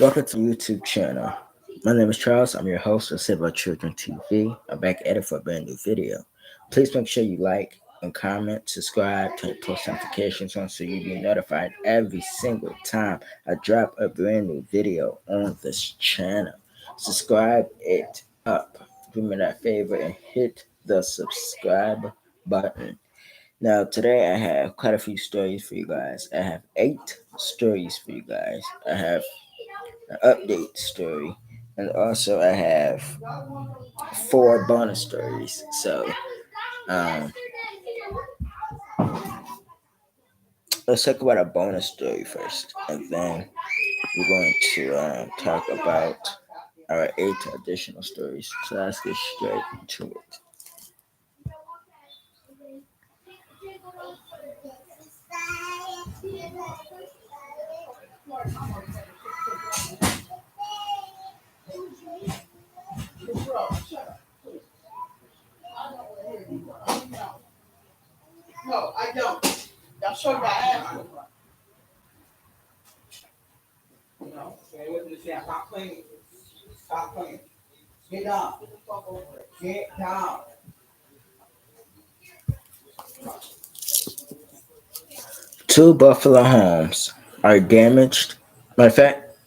Welcome to the YouTube channel. My name is Charles. I'm your host of Save Our Children TV. I'm back at it for a brand new video. Please make sure you like and comment, subscribe, turn post notifications on so you'll be notified every single time I drop a brand new video on this channel. Subscribe it up. Do me that favor and hit the subscribe button. Now, today I have quite a few stories for you guys. I have 8 stories for you guys. I have an update story, and also I have 4 bonus stories. So, um, let's talk about a bonus story first, and then we're going to talk about our 8 additional stories. So let's get straight into it. No, I don't. Y'all sure I asked you. No, stay with me. Stop playing. Stop playing. Get down. Get down. Two Buffalo homes are damaged. Matter of fact,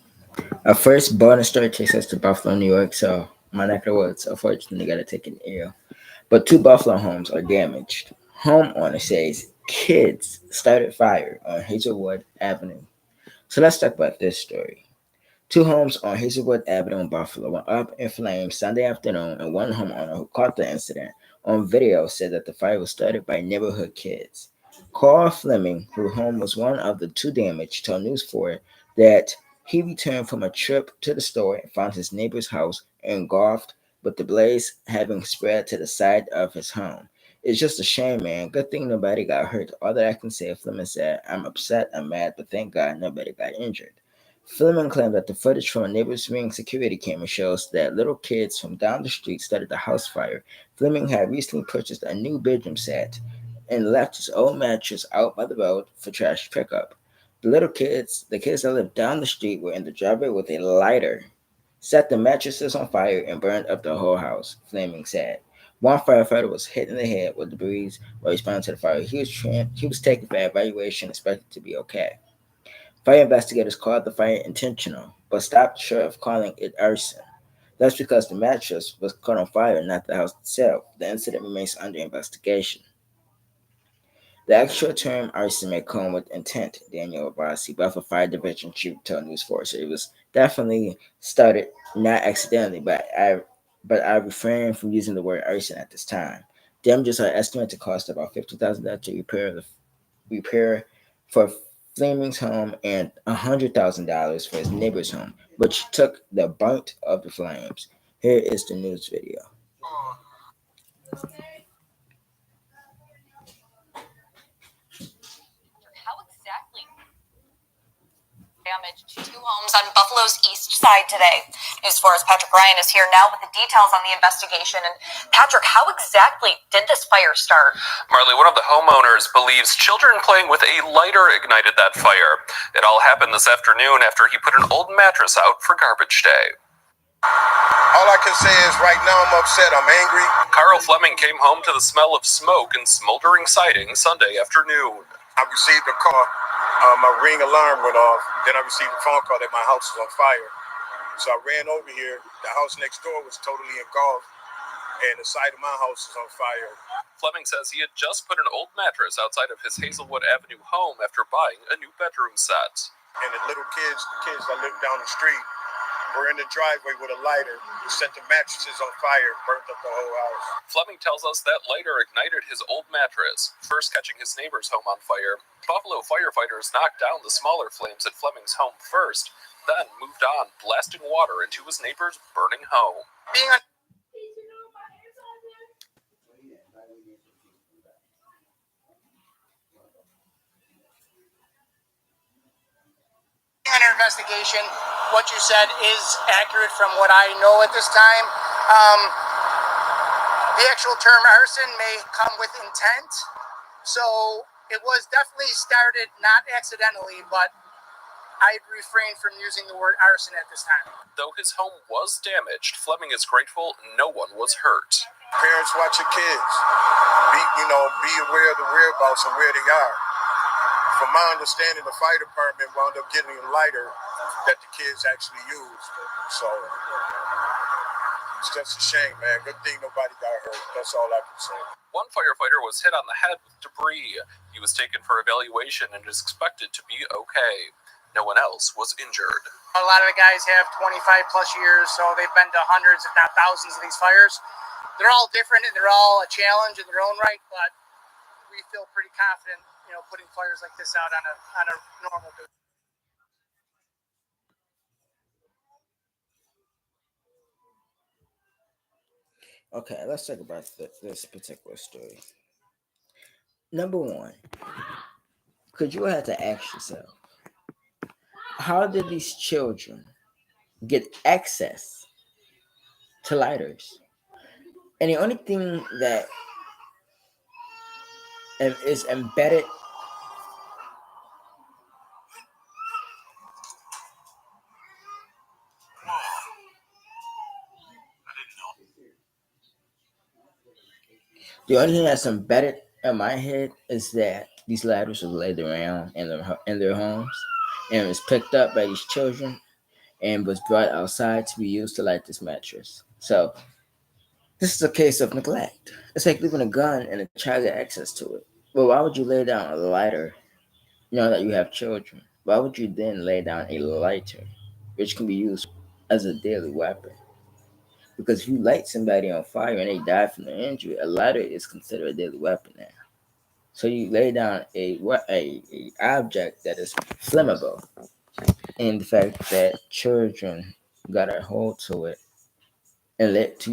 our first bonus story takes us to Buffalo, New York. So my neck of the woods, unfortunately, got to take an L. But 2 Buffalo homes are damaged. Homeowner says kids started fire on Hazelwood Avenue. So let's talk about this story. 2 homes on Hazelwood Avenue in Buffalo went up in flames Sunday afternoon, and one homeowner who caught the incident on video said that the fire was started by neighborhood kids. Carl Fleming, whose home was one of the 2 damaged, told News 4 that he returned from a trip to the store and found his neighbor's house engulfed, with the blaze having spread to the side of his home. It's just a shame, man. Good thing nobody got hurt. All that I can say, Fleming said, I'm upset, I'm mad, but thank God nobody got injured. Fleming claimed that the footage from a neighbor's ring security camera shows that little kids from down the street started the house fire. Fleming had recently purchased a new bedroom set and left his old mattress out by the road for trash pickup. The kids that lived down the street, were in the driveway with a lighter, set the mattresses on fire, and burned up the whole house, Fleming said. One firefighter was hit in the head with debris while responding to the fire. He was taken for evaluation, expected to be okay. Fire investigators called the fire intentional, but stopped short of calling it arson. That's because the mattress was caught on fire, not the house itself. The incident remains under investigation. The actual term arson may come with intent, Daniel Rossi, Buffalo Fire Division Chief told News 4. So it was definitely started not accidentally, but I refrain from using the word arson at this time. Damages are estimated to cost about $50,000 to repair for Fleming's home and $100,000 for his neighbor's home, which took the brunt of the flames. Here is the news video. How exactly damage to 2 homes on Buffalo's east side today? News 4's Patrick Ryan is here now with the details on the investigation. And Patrick, how exactly did this fire start? Marley, one of the homeowners believes children playing with a lighter ignited that fire. It all happened this afternoon after he put an old mattress out for garbage day. All I can say is right now I'm upset, I'm angry. Carl Fleming came home to the smell of smoke and smoldering siding Sunday afternoon. I received a call, my Ring alarm went off. Then I received a phone call that my house was on fire. So I ran over here. The house next door was totally engulfed, and the side of my house was on fire. Fleming says he had just put an old mattress outside of his Hazelwood Avenue home after buying a new bedroom set. And the little kids that lived down the street, were in the driveway with a lighter, set the mattresses on fire, and burnt up the whole house. Fleming tells us that lighter ignited his old mattress, first catching his neighbor's home on fire. Buffalo firefighters knocked down the smaller flames at Fleming's home first, then moved on, blasting water into his neighbor's burning home. Under investigation, what you said is accurate from what I know at this time. The actual term arson may come with intent, so it was definitely started not accidentally, but I'd refrain from using the word arson at this time. Though his home was damaged, Fleming is grateful no one was hurt. Parents, watch your kids. Be aware of the whereabouts and where they are. From my understanding, the fire department wound up getting a lighter that the kids actually used. So it's just a shame, man. Good thing nobody got hurt. That's all I can say. One firefighter was hit on the head with debris. He was taken for evaluation and is expected to be okay. No one else was injured. A lot of the guys have 25 plus years, so they've been to hundreds, if not thousands, of these fires. They're all different and they're all a challenge in their own right, but we feel pretty confident, putting fires like this out on a normal basis. Okay, let's talk about this particular story. Number one, because you have to ask yourself, how did these children get access to lighters? And the only thing that is embedded the only thing that's embedded in my head is that these ladders were laid around in their homes and was picked up by these children and was brought outside to be used to light this mattress. So this is a case of neglect. It's like leaving a gun and a child get access to it. Well, why would you lay down a lighter, that you have children? Why would you then lay down a lighter, which can be used as a daily weapon? Because if you light somebody on fire and they die from the injury, a lighter is considered a deadly weapon now. So you lay down a object that is flammable, and the fact that children got a hold to it and lit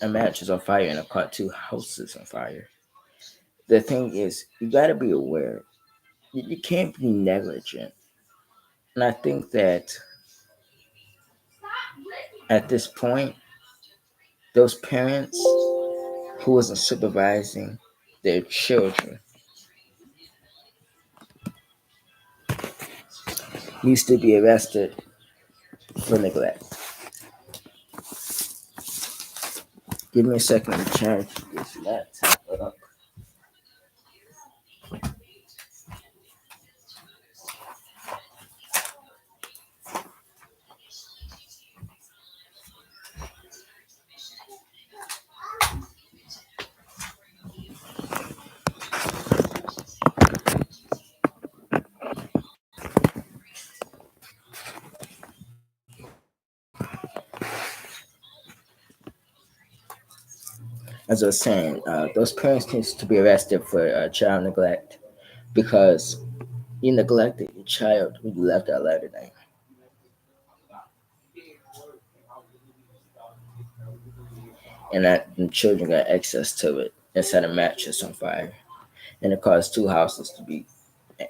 a mattress on fire and caught 2 houses on fire. The thing is, you got to be aware. You can't be negligent, and I think that at this point, those parents who wasn't supervising their children needs to be arrested for neglect. Give me a second to charge this laptop up. As I was saying, those parents need to be arrested for child neglect because you neglected your child when you left that letter there. And that the children got access to it and set a mattress on fire. And it caused 2 houses to be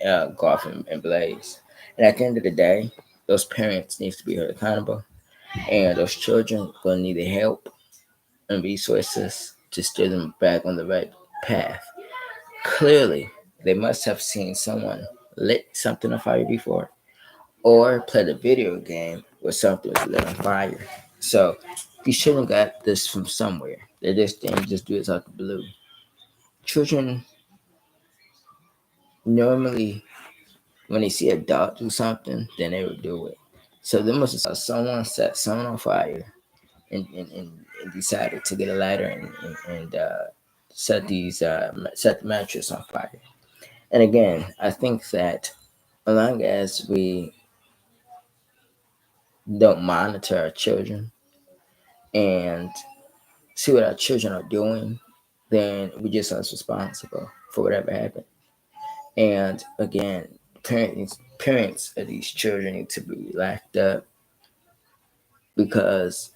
engulfed and blaze. And at the end of the day, those parents need to be held accountable. And those children going to need the help and resources to steer them back on the right path. Clearly, they must have seen someone lit something on fire before or played a video game where something was lit on fire. So these children got this from somewhere. They didn't just do this out the blue. Children normally, when they see a adult do something, then they would do it. So they must have saw someone set someone on fire and decided to get a lighter and set the mattress on fire. And again, I think that as long as we don't monitor our children and see what our children are doing, then we just as responsible for whatever happened. And again, parents of these children need to be locked up because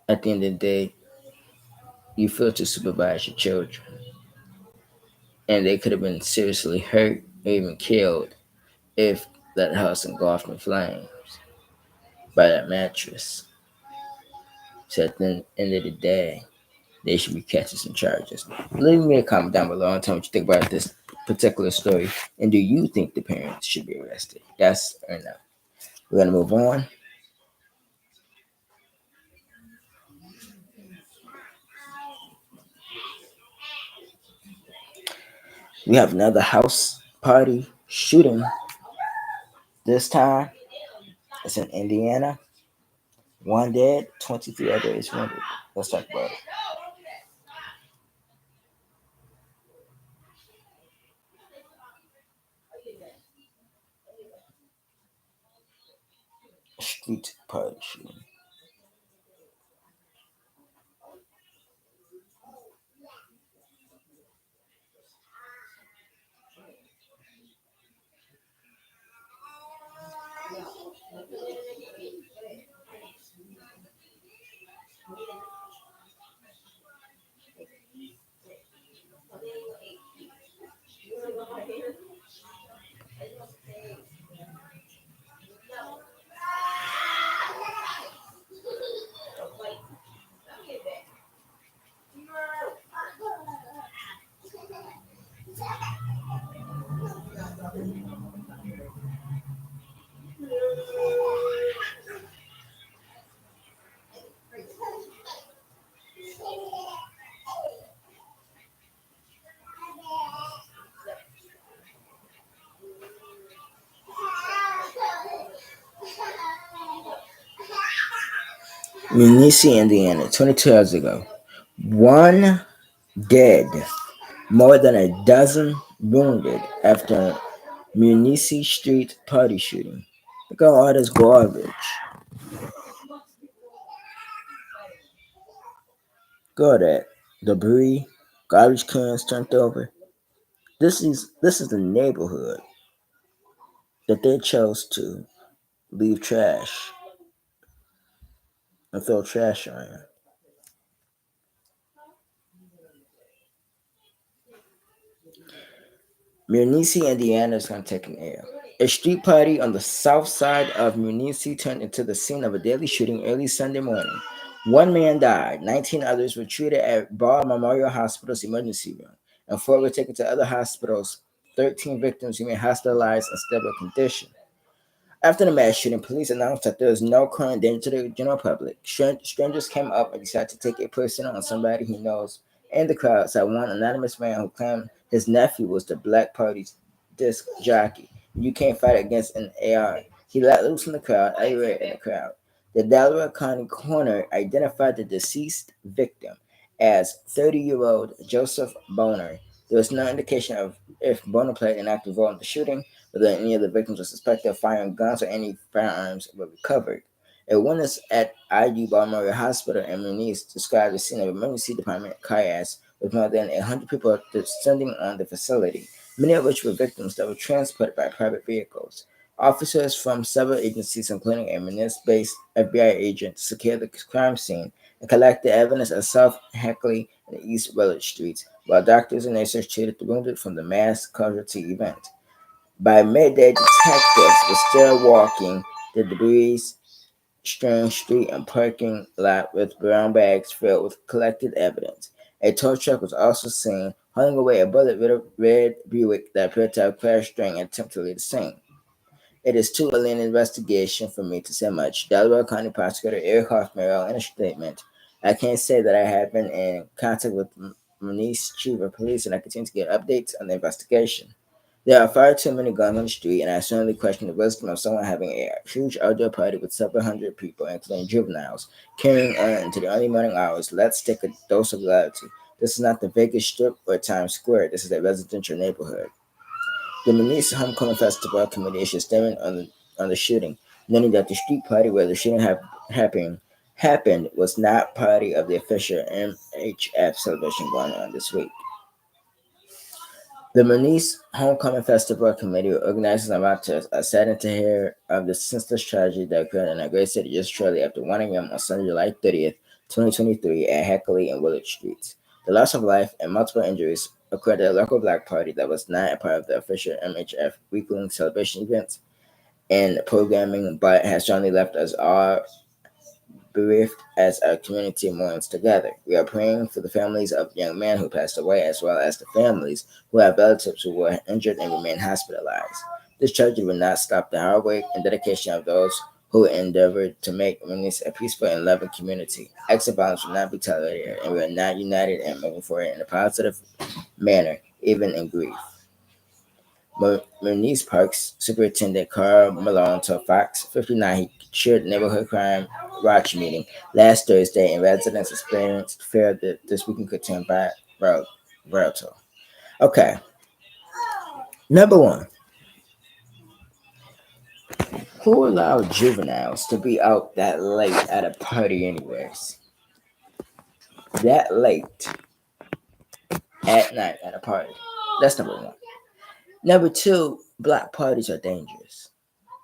at the end of the day, you fail to supervise your children. And they could have been seriously hurt or even killed if that house engulfed in flames by that mattress. So at the end of the day, they should be catching some charges. Leave me a comment down below and tell me what you think about this particular story? And do you think the parents should be arrested? Yes or no? We're going to move on. We have another house party shooting. This time, it's in Indiana. One dead, 23 others wounded. Let's talk about it. Street party shooting. Muncie, Indiana, 22 years ago. One dead, more than a dozen wounded after Muncie Street party shooting. Look at all this garbage. Go at that. Debris, garbage cans turned over. This is the neighborhood that they chose to leave trash and throw trash around. Muncie, Indiana is going to take an L. A street party on the south side of Muncie turned into the scene of a deadly shooting early Sunday morning. One man died, 19 others were treated at Ball Memorial Hospital's emergency room, and 4 were taken to other hospitals. 13 victims remain hospitalized in stable condition. After the mass shooting, police announced that there is no current danger to the general public. Strangers came up and decided to take a person on somebody he knows in the crowd, said one anonymous man who claimed his nephew was the Black Party's disc jockey. You can't fight against an AR. He let loose in the crowd, irate in the crowd. The Delaware County coroner identified the deceased victim as 30-year-old Joseph Boner. There was no indication of if Boner played an active role in the shooting, whether any of the victims were suspected of firing guns or any firearms were recovered. A witness at IU Baltimore Hospital in Muniz described the scene of emergency department kayaks with more than 100 people descending on the facility, many of which were victims that were transported by private vehicles. Officers from several agencies, including a Muniz-based FBI agent, secured the crime scene and collected evidence of South Hackley and East Village streets, while doctors and nurses treated the wounded from the mass casualty event. By midday, detectives were still walking the debris-strewn street and parking lot with brown bags filled with collected evidence. A tow truck was also seen hauling away a bullet red Buick that appeared to have crashed during an attempt to leave the scene. It is too early in the investigation for me to say much. Delaware County Prosecutor Eric Hoffman, in a statement, I can't say that I have been in contact with Muniz Chief of Police and I continue to get updates on the investigation. There are far too many guns on the street, and I certainly question the wisdom of someone having a huge outdoor party with several hundred people, including juveniles, carrying on into the early morning hours. Let's take a dose of gratitude. This is not the Vegas Strip or Times Square. This is a residential neighborhood. The Muniz Homecoming Festival Committee issued a statement on the shooting, noting that the street party where the shooting happened was not part of the official MHF celebration going on this week. The Muniz Homecoming Festival Committee organizers and volunteers are saddened to hear of the senseless tragedy that occurred in a great city just shortly after 1 a.m. on Sunday, July 30th, 2023, at Hackley and Willard Streets. The loss of life and multiple injuries occurred at a local black party that was not a part of the official MHF weekly celebration events and programming, but has certainly left us all bereaved as our community mourns together. We are praying for the families of young men who passed away, as well as the families who have relatives who were injured and remain hospitalized. This tragedy will not stop the hard work and dedication of those who endeavored to make Venice a peaceful and loving community. Acts of violence will not be tolerated, and we are not united and moving forward in a positive manner, even in grief. Bernice Parks Superintendent Carl Malone told Fox 59 he chaired the neighborhood crime watch meeting last Thursday, and residents experienced fear that this weekend could turn volatile. Okay, number one, who allowed juveniles to be out that late at a party, anyways? That late at night at a party. That's number one. Number two, black parties are dangerous.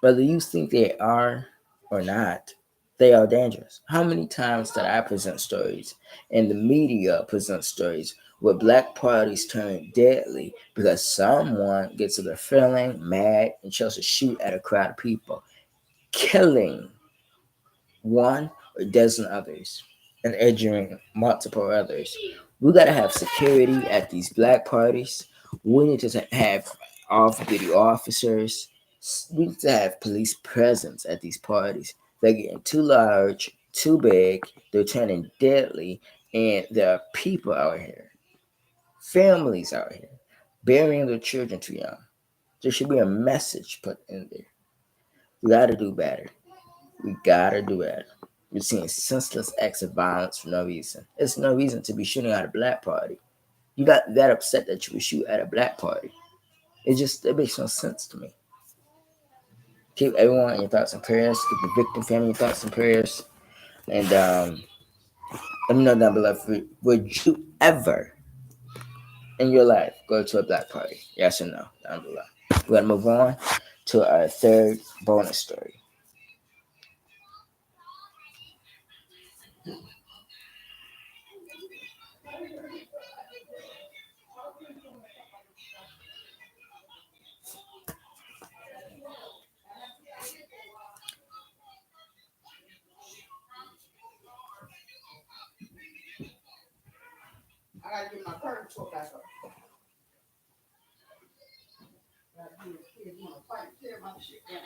Whether you think they are or not, they are dangerous. How many times did I present stories and the media present stories where black parties turn deadly because someone gets to their feeling mad and chose to shoot at a crowd of people, killing one or dozen others and injuring multiple others? We gotta have security at these black parties. We need to have off-duty officers. We need to have police presence at these parties. They're getting too large, too big. They're turning deadly, and there are people out here, families out here, burying their children too young. There should be a message put in there. We gotta do better. We gotta do better. We're seeing senseless acts of violence for no reason. There's no reason to be shooting at a black party. You got that upset that you would shoot at a black party. It makes no sense to me. Keep everyone in your thoughts and prayers. Keep the victim family in your thoughts and prayers. And let me know down below, would you ever in your life go to a black party? Yes or no? Down below. We're gonna move on to our third bonus story. I gotta get my curtain pulled back up. Kids want to fight, tear my shit down.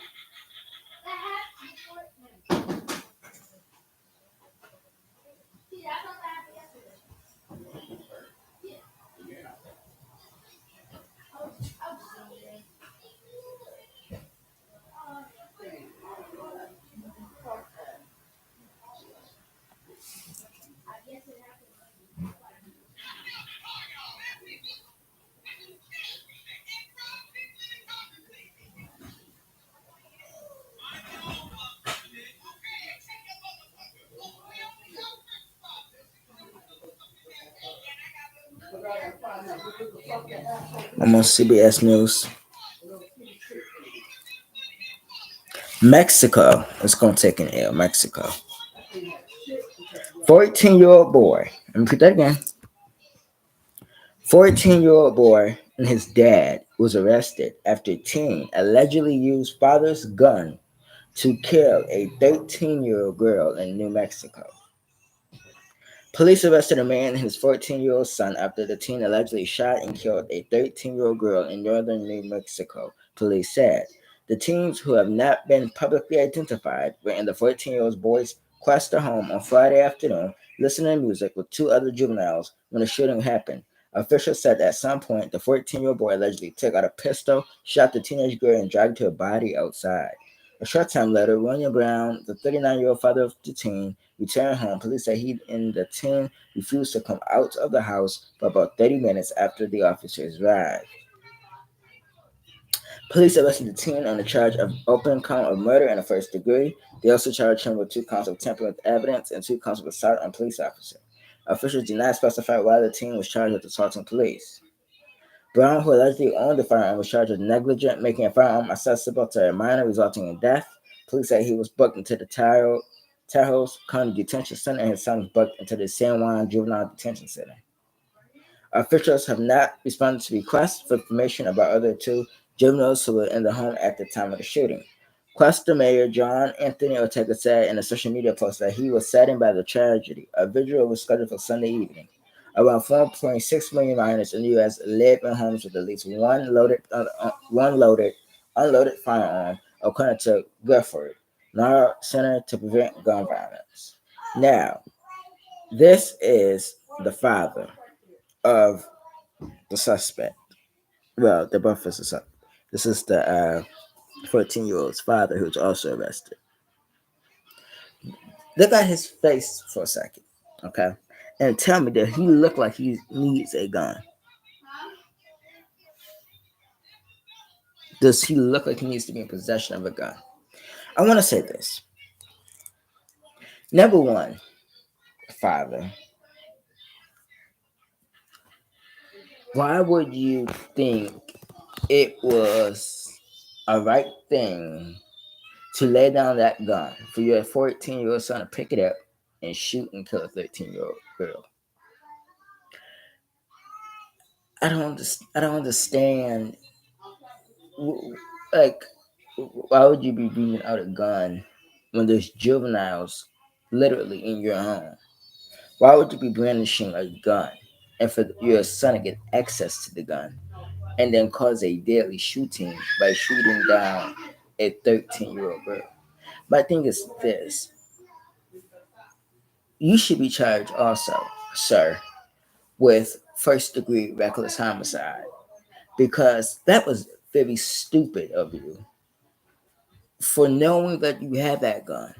I'm on CBS News. Mexico is going to take an L. Mexico. 14-year-old boy. Let me put that again. 14-year-old boy and his dad was arrested after a teen allegedly used father's gun to kill a 13-year-old girl in New Mexico. Police arrested a man and his 14-year-old son after the teen allegedly shot and killed a 13-year-old girl in northern New Mexico, police said. The teens, who have not been publicly identified, were in the 14-year-old boy's Cuesta home on Friday afternoon, listening to music with two other juveniles when the shooting happened. Officials said at some point, the 14-year-old boy allegedly took out a pistol, shot the teenage girl, and dragged her body outside. A short time later, William Brown, the 39-year-old father of the teen, returned home. Police say he and the teen refused to come out of the house for about 30 minutes after the officers arrived. Police arrested the teen on the charge of open count of murder in the first degree. They also charged him with 2 counts of tampering with evidence and 2 counts of assault on a police officer. Officials did not specify why the teen was charged with assaulting police. Brown, who allegedly owned the firearm, was charged with negligent making a firearm accessible to a minor, resulting in death. Police say he was booked into the Tahoe County Detention Center, and his son was booked into the San Juan Juvenile Detention Center. Officials have not responded to requests for information about other 2 juveniles who were in the home at the time of the shooting. Cluster Mayor John Anthony Ortega said in a social media post that he was saddened by the tragedy. A vigil was scheduled for Sunday evening. Around 4.6 million minors in the U.S. live in homes with at least one unloaded firearm, according to Guilford, NARA Center to Prevent Gun Violence. Now, this is the father of the suspect. Well, the both is the suspect. This is the 14-year-old's father who's also arrested. Look at his face for a second, okay? And tell me that he looked like he needs a gun. Does he look like he needs to be in possession of a gun? I want to say this. Number one, father, why would you think it was a right thing to lay down that gun for your 14-year-old son to pick it up and shoot and kill a 13-year-old girl? I don't understand. Like, why would you be bringing out a gun when there's juveniles literally in your home? Why would you be brandishing a gun and for your son to get access to the gun and then cause a deadly shooting by shooting down a 13-year-old girl? My thing is this. You should be charged also, sir, with first-degree reckless homicide because that was very stupid of you for knowing that you had that gun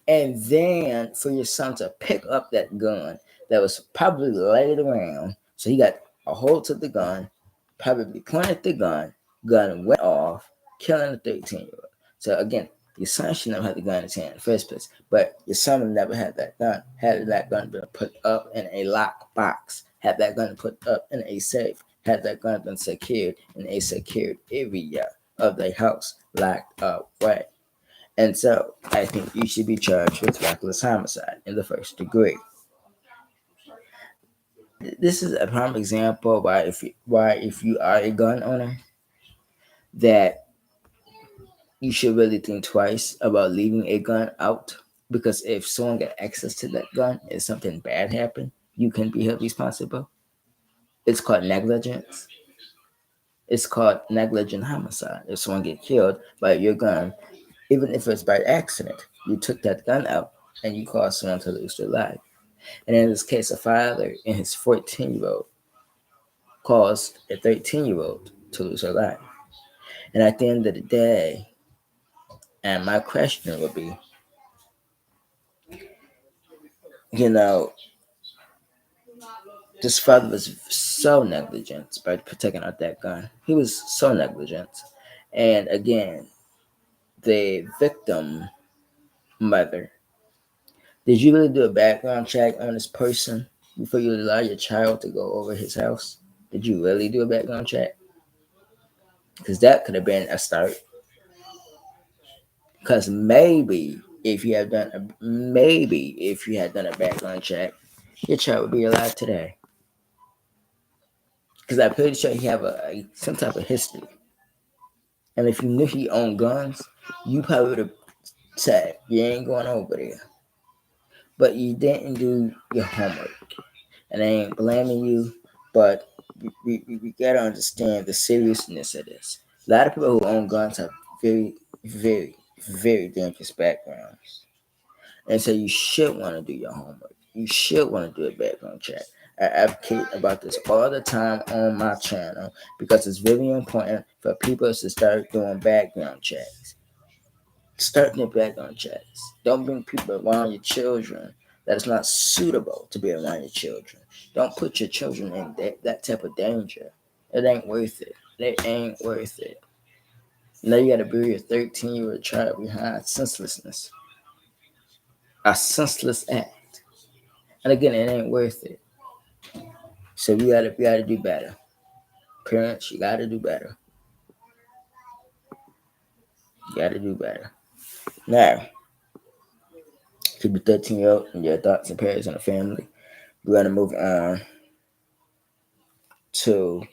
and then for your son to pick up that gun that was probably laid around. So he got a hold to the gun, probably pointed the gun went off, killing the 13-year-old. So again, your son should never have the gun in his hand in the first place, but your son never had that gun. Had that gun been put up in a lock box, had that gun put up in a safe, had that gun been secured in a secured area of the house, locked away. And so I think you should be charged with reckless homicide in the first degree. This is a prime example why if you are a gun owner, that you should really think twice about leaving a gun out, because if someone got access to that gun and something bad happened, you can be held responsible. It's called negligence. It's called negligent homicide. If someone get killed by your gun, even if it's by accident, you took that gun out and you caused someone to lose their life. And in this case, a father and his 14-year-old caused a 13-year-old to lose her life. And at the end of the day, and my question would be, this father was so negligent by taking out that gun. He was so negligent. And again, the victim mother, did you really do a background check on this person before you allow your child to go over his house? Did you really do a background check? Because that could have been a start. Because maybe if you had done a background check, your child would be alive today. Because I'm pretty sure he have some type of history. And if you knew he owned guns, you probably would have said, you ain't going over there. But you didn't do your homework. And I ain't blaming you, but we gotta understand the seriousness of this. A lot of people who own guns have very, very, very dangerous backgrounds. And so you should want to do your homework. You should want to do a background check. I advocate about this all the time on my channel because it's very important for people to start doing background checks. Start doing background checks. Don't bring people around your children that is not suitable to be around your children. Don't put your children in that type of danger. It ain't worth it. It ain't worth it. Now you got to bury your 13-year-old child behind senselessness. A senseless act. And again, it ain't worth it. So we gotta do better. Parents, you gotta do better. You gotta do better. Now, keep your 13-year-old and your thoughts and prayers on the family. We're gonna move on to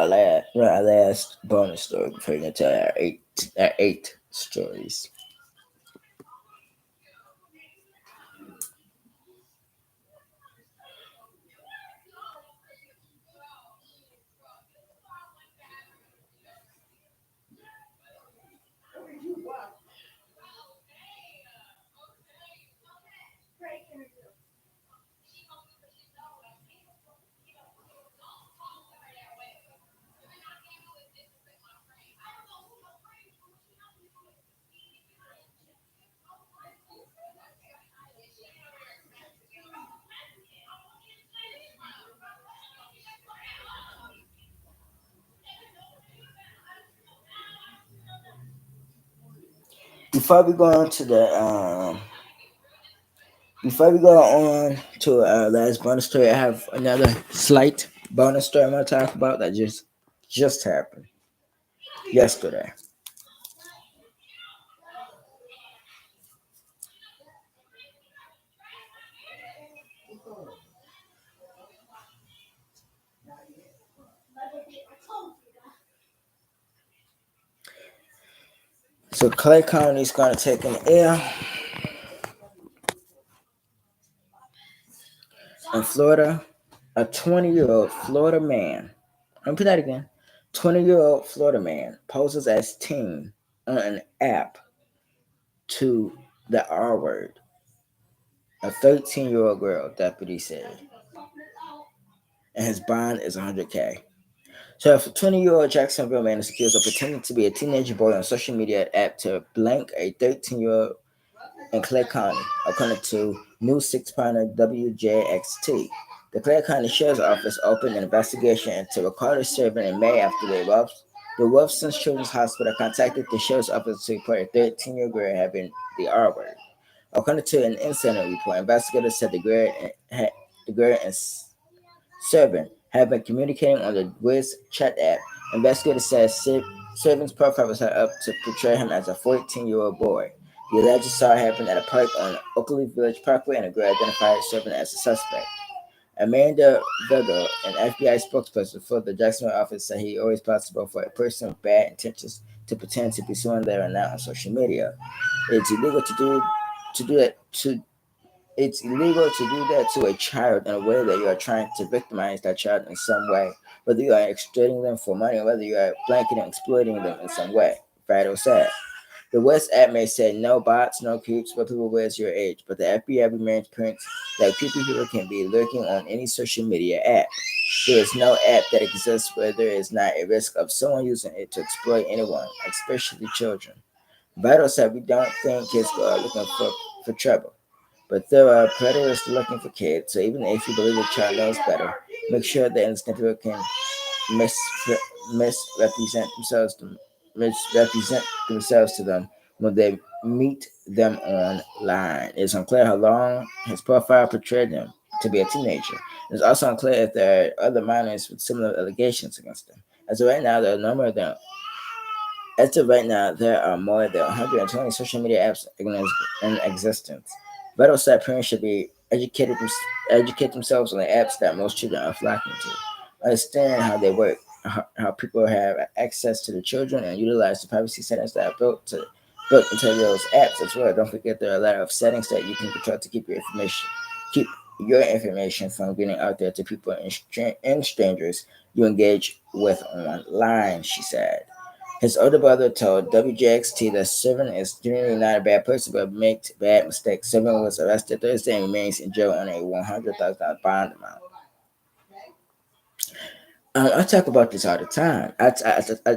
our last bonus story before we get to our eight stories. Before we go on to before we go on to our last bonus story, I have another slight bonus story I'm gonna talk about that just happened yesterday. So Clay County is gonna take an L in Florida. A 20-year-old Florida man. Let me put that again. 20-year-old Florida man poses as teen on an app to the R word. A 13-year-old girl, deputy said, and his bond is $100K. So, if a 20-year-old Jacksonville man is accused of pretending to be a teenage boy on social media app to blank a 13-year-old in Clay County, according to News 6 partner WJXT. The Clay County Sheriff's Office opened an investigation into Ricardo Servant in May after the Wolfson Children's Hospital contacted the Sheriff's Office to report a 13-year-old girl having the R word. According to an incident report, investigators said the girl and Servant have been communicating on the Wiz chat app. Investigators said Servant's profile was set up to portray him as a 14-year-old boy. The alleged assault happened at a park on Oakley Village Parkway, and a girl identified Servant as a suspect. Amanda Vega, an FBI spokesperson for the Jacksonville office, said he always possible for a person with bad intentions to pretend to be someone they are not on social media. It's illegal it's illegal to do that to a child in a way that you are trying to victimize that child in some way, whether you are exploiting them for money or whether you are blanketing and exploiting them in some way. Friday said. The West app may say no bots, no creeps for people with your age, but the FBI remains parents that creepy people can be lurking on any social media app. There is no app that exists where there is not a risk of someone using it to exploit anyone, especially children. Vital said we don't think kids are looking for trouble. But there are predators looking for kids, so even if you believe the child knows better, make sure the innocent people can misrepresent themselves to them when they meet them online. It's unclear how long his profile portrayed him to be a teenager. It's also unclear if there are other minors with similar allegations against them. As of right now, there are more than 120 social media apps in existence. Vital said parents should be educate themselves on the apps that most children are flocking to. Understand how they work, how people have access to the children, and utilize the privacy settings that are built into those apps as well. Don't forget there are a lot of settings that you can control to keep your information from getting out there to people and strangers you engage with online, she said. His older brother told WJXT that Servant is generally not a bad person, but makes bad mistakes. Servant was arrested Thursday and remains in jail on a $100,000 bond amount. I talk about this all the time. I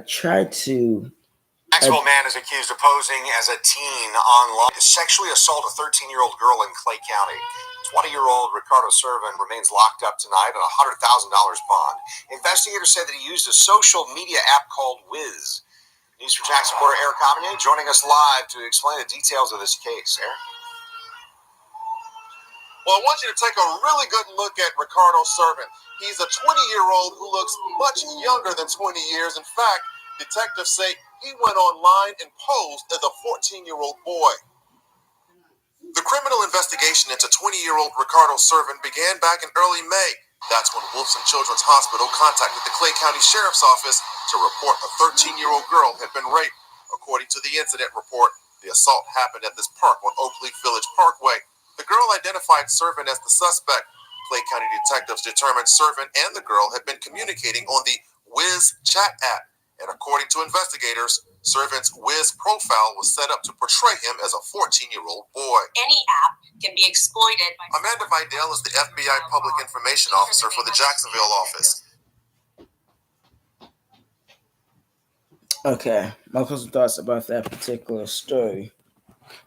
try to. Jacksonville man is accused of posing as a teen online to sexually assault a 13-year-old girl in Clay County. 20-year-old Ricardo Servant remains locked up tonight on a $100,000 bond. Investigators said that he used a social media app called Wiz. News for Jackson reporter Eric Aminier joining us live to explain the details of this case. Eric? Well, I want you to take a really good look at Ricardo Servant. He's a 20-year-old who looks much younger than 20 years. In fact, detectives say he went online and posed as a 14-year-old boy. The criminal investigation into 20-year-old Ricardo Servant began back in early May That's when Wolfson Children's Hospital contacted the Clay County Sheriff's Office to report a 13-year-old girl had been raped. According to the incident report, the assault happened at this park on Oakleaf Village Parkway. The girl identified Servant as the suspect. Clay County detectives determined Servant and the girl had been communicating on the Wiz chat app. And according to investigators, Servant's Wiz profile was set up to portray him as a 14-year-old boy. Any app can be exploited by Amanda Vidal is the FBI Public Information Officer for the Jacksonville office. Okay, my personal thoughts about that particular story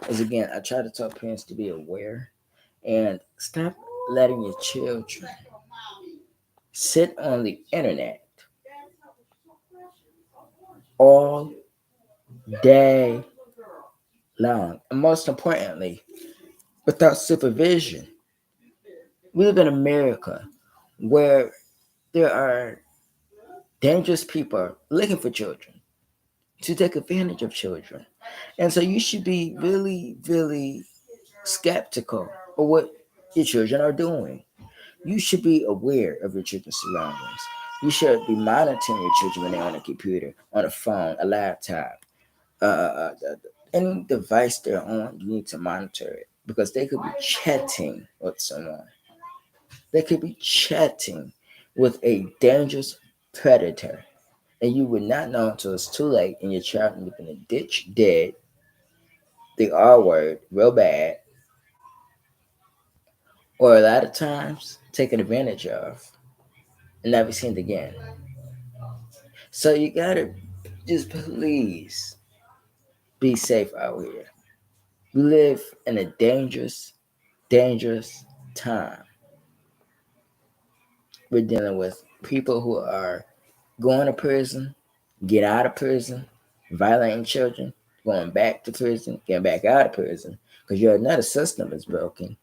is, again, I try to tell parents to be aware and stop letting your children sit on the internet all day long. And most importantly, without supervision. We live in America where there are dangerous people looking for children to take advantage of children. And so you should be really, really skeptical of what your children are doing. You should be aware of your children's surroundings. You should be monitoring your children when they're on a computer, on a phone, a laptop, any device they're on. You need to monitor it because they could be chatting with someone. They could be chatting with a dangerous predator, and you would not know until it's too late, and your child ended up in a ditch, dead, the R word, real bad, or a lot of times taken advantage of and never seen again. So you gotta just please be safe out here. We live in a dangerous, dangerous time. We're dealing with people who are going to prison, get out of prison, violating children, going back to prison, getting back out of prison because your another system is broken.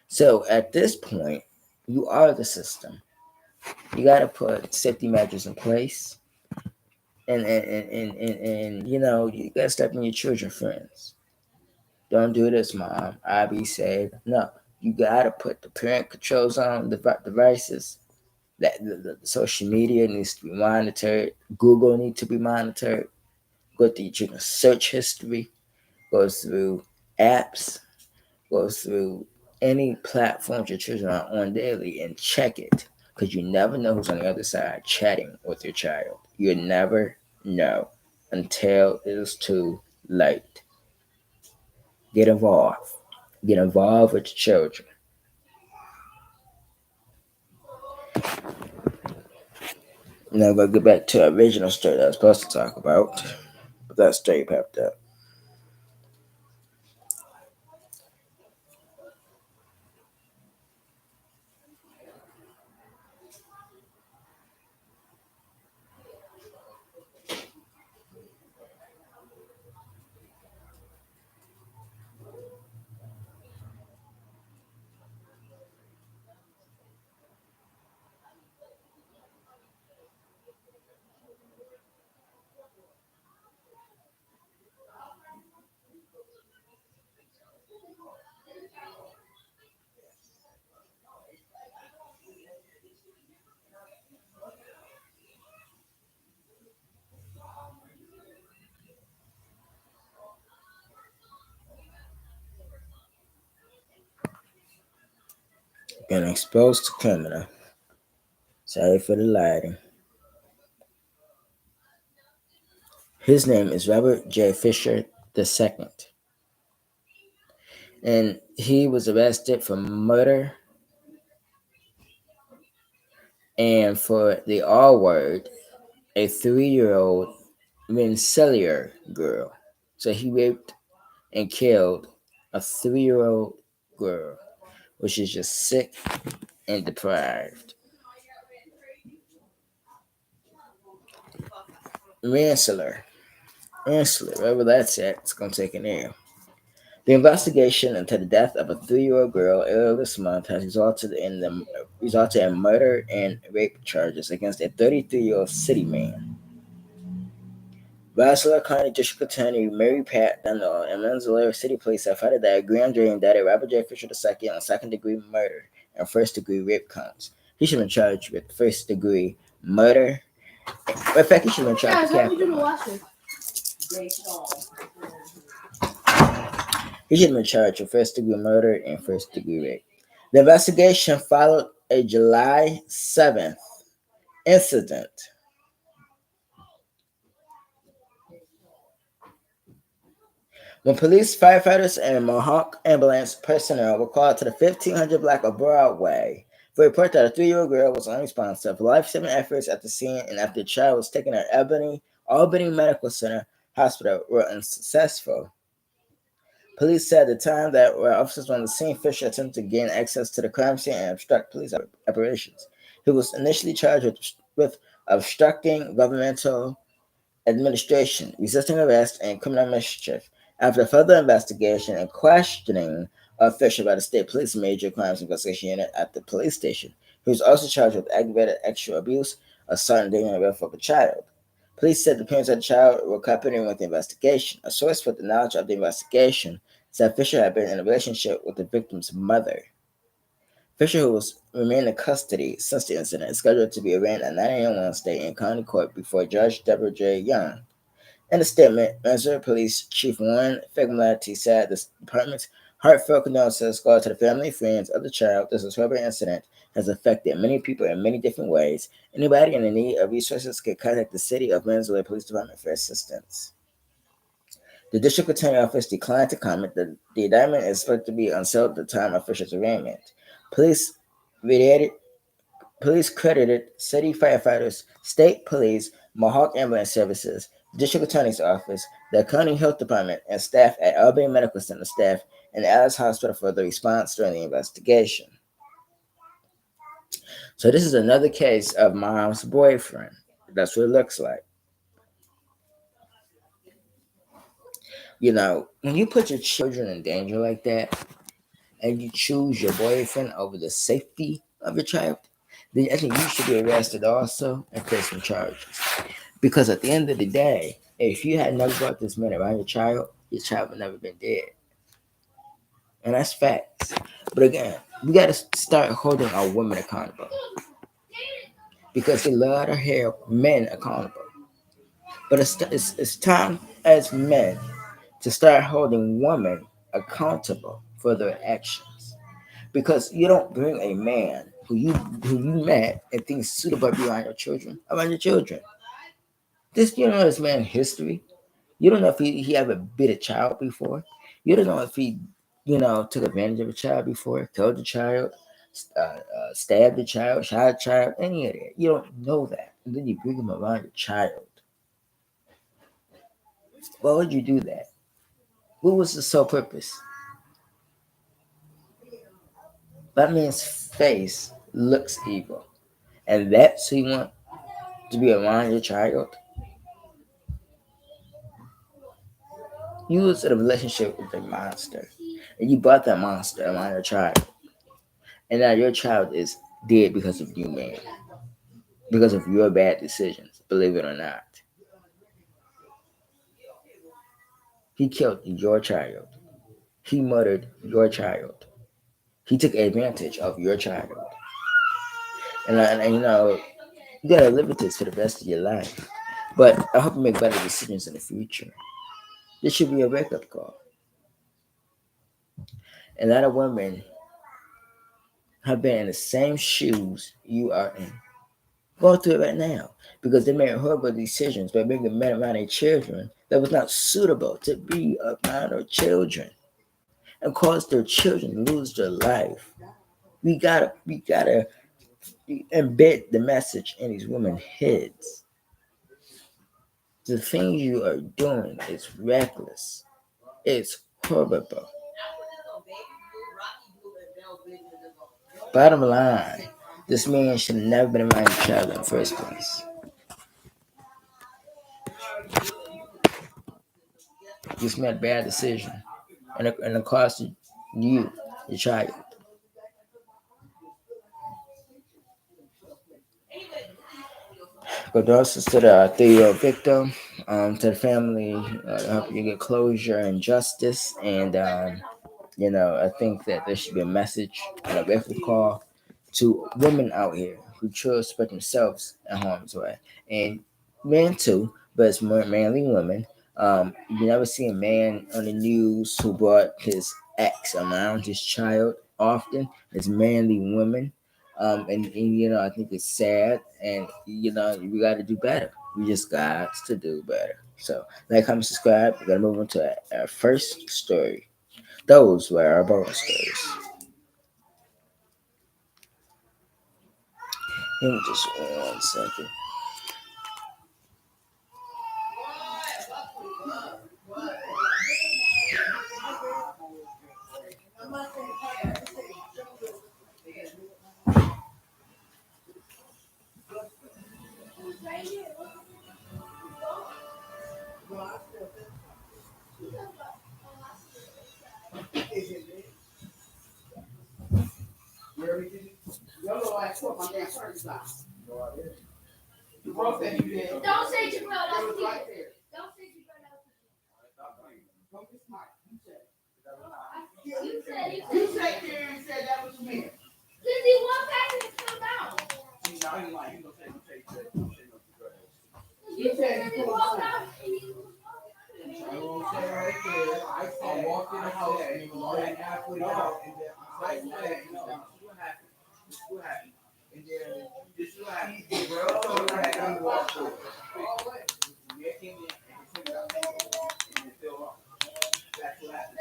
So at this point, you are the system. You got to put safety measures in place, and you know you got to step in your children friends. Don't do this, mom. I be safe. No, you got to put the parent controls on the devices. That the social media needs to be monitored. Google needs to be monitored. Go through your children's search history. Go through apps. Go through any platforms your children are on daily and check it. Because you never know who's on the other side chatting with your child. You never know until it is too late. Get involved. Get involved with your children. Now we'll get back to the original story that I was supposed to talk about. But that story popped up. Been exposed to criminal. Sorry for the lighting. His name is Robert J. Fisher II. And he was arrested for murder and for the R word, a 3-year-old Rensselaer girl. So he raped and killed a 3-year-old girl, which is just sick and deprived. Rensselaer, wherever that's at, it's gonna take an L. The investigation into the death of a 3-year-old girl earlier this month has resulted in murder and rape charges against a 33-year-old city man. Rensselaer County District Attorney Mary Pat Dunlop and Rensselaer City Police have filed that a grand jury indicted Robert J. Fisher II on second-degree murder and first-degree rape counts. He should have been charged with first degree murder. In fact, he should have been charged with capital. He should have been charged with first degree murder and first degree rape. The investigation followed a July 7th incident. When police, firefighters, and Mohawk ambulance personnel were called to the 1500 block of Broadway for a report that a 3-year-old girl was unresponsive, life-saving efforts at the scene and after the child was taken to Albany Medical Center Hospital were unsuccessful. Police said at the time that where officers were on the scene, Fisher attempted to gain access to the crime scene and obstruct police operations. He was initially charged with obstructing governmental administration, resisting arrest, and criminal mischief. After further investigation and questioning of Fisher by the State Police Major Crimes Investigation Unit at the police station, he was also charged with aggravated sexual abuse, assault, and dangerous rape of a child. Police said the parents of the child were cooperating with the investigation. A source with the knowledge of the investigation said Fisher had been in a relationship with the victim's mother. Fisher, who was remained in custody since the incident, is scheduled to be arraigned at 9 a.m. Wednesday in county court before Judge Deborah J. Young. In a statement, Missouri Police Chief Warren Figliotti said the department's heartfelt condolences go to the family and friends of the child. This horrible incident has affected many people in many different ways. Anybody in need of resources can contact the City of Missouri Police Department for assistance. The District Attorney Office declined to comment that the indictment is expected to be unsealed at the time of Fisher's arraignment. Police credited city firefighters, state police, Mohawk Ambulance Services, District Attorney's Office, the County Health Department, and staff at Albany Medical Center staff and Alice Hospital for the response during the investigation. So this is another case of mom's boyfriend. That's what it looks like. You know, when you put your children in danger like that, and you choose your boyfriend over the safety of your child, then I think you should be arrested also and face some charges. Because at the end of the day, if you had never brought this man around your child would never been dead. And that's facts. But again, we got to start holding our women accountable. Because they love to hold men accountable. But it's time as men to start holding women accountable for their actions. Because you don't bring a man who you met and thinks suitable to be around your children. You don't know this man's history. You don't know if he ever beat a child before. You don't know if he, took advantage of a child before, killed the child, stabbed the child, shot a child, any of that. You don't know that. And then you bring him around your child. Why would you do that? What was the sole purpose? That man's face looks evil. And that's who you want to be around your child? You was in a relationship with a monster. And you brought that monster around your child. And now your child is dead because of you, man. Because of your bad decisions, believe it or not. He killed your child. He murdered your child. He took advantage of your child. And you gotta live with this for the rest of your life. But I hope you make better decisions in the future. This should be a wake-up call. A lot of women have been in the same shoes you are in. Go through it right now. Because they made horrible decisions by bringing men around their children that was not suitable to be around their children. And cause their children lose their life. We gotta embed the message in these women's heads. The things you are doing is reckless. It's horrible. Bottom line, this man should have never been around your child in the first place. Just made a bad decision. And it cost you, your child. Condolences to the 3-year-old victim, to the family. I hope you get closure and justice. And, I think that there should be a message and a record call to women out here who choose to put themselves in harm's way, and men too, but it's more mainly women. You never see a man on the news who brought his ex around his child often. It's mainly women. And I think it's sad, and we got to do better. We just got to do better. So, like, comment, subscribe. We're gonna move on to our first story. Those were our bonus stories. Give me just 1 second. Don't say Jabril, that's me. Don't say Jabril, you said it. You said Karen said that was me. Since he walked back and it fell down. You said he walked out and he was walking. Right there. I walked in the house and he was right halfway out and then I said, what happened? What happened? And then this is what happened. Bro, I had to walk through it. They came in and took it out and it fell off. That's what happened.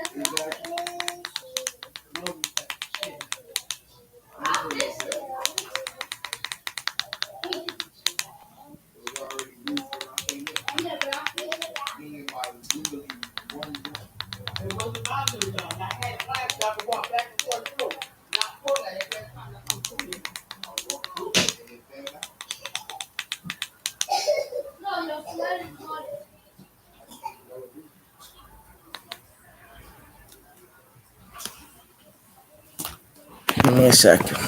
It wasn't bothering me. I had class, I could walk back and forth through. Not for that, it was time to come to me. No, your sweat is hot. Give me a second.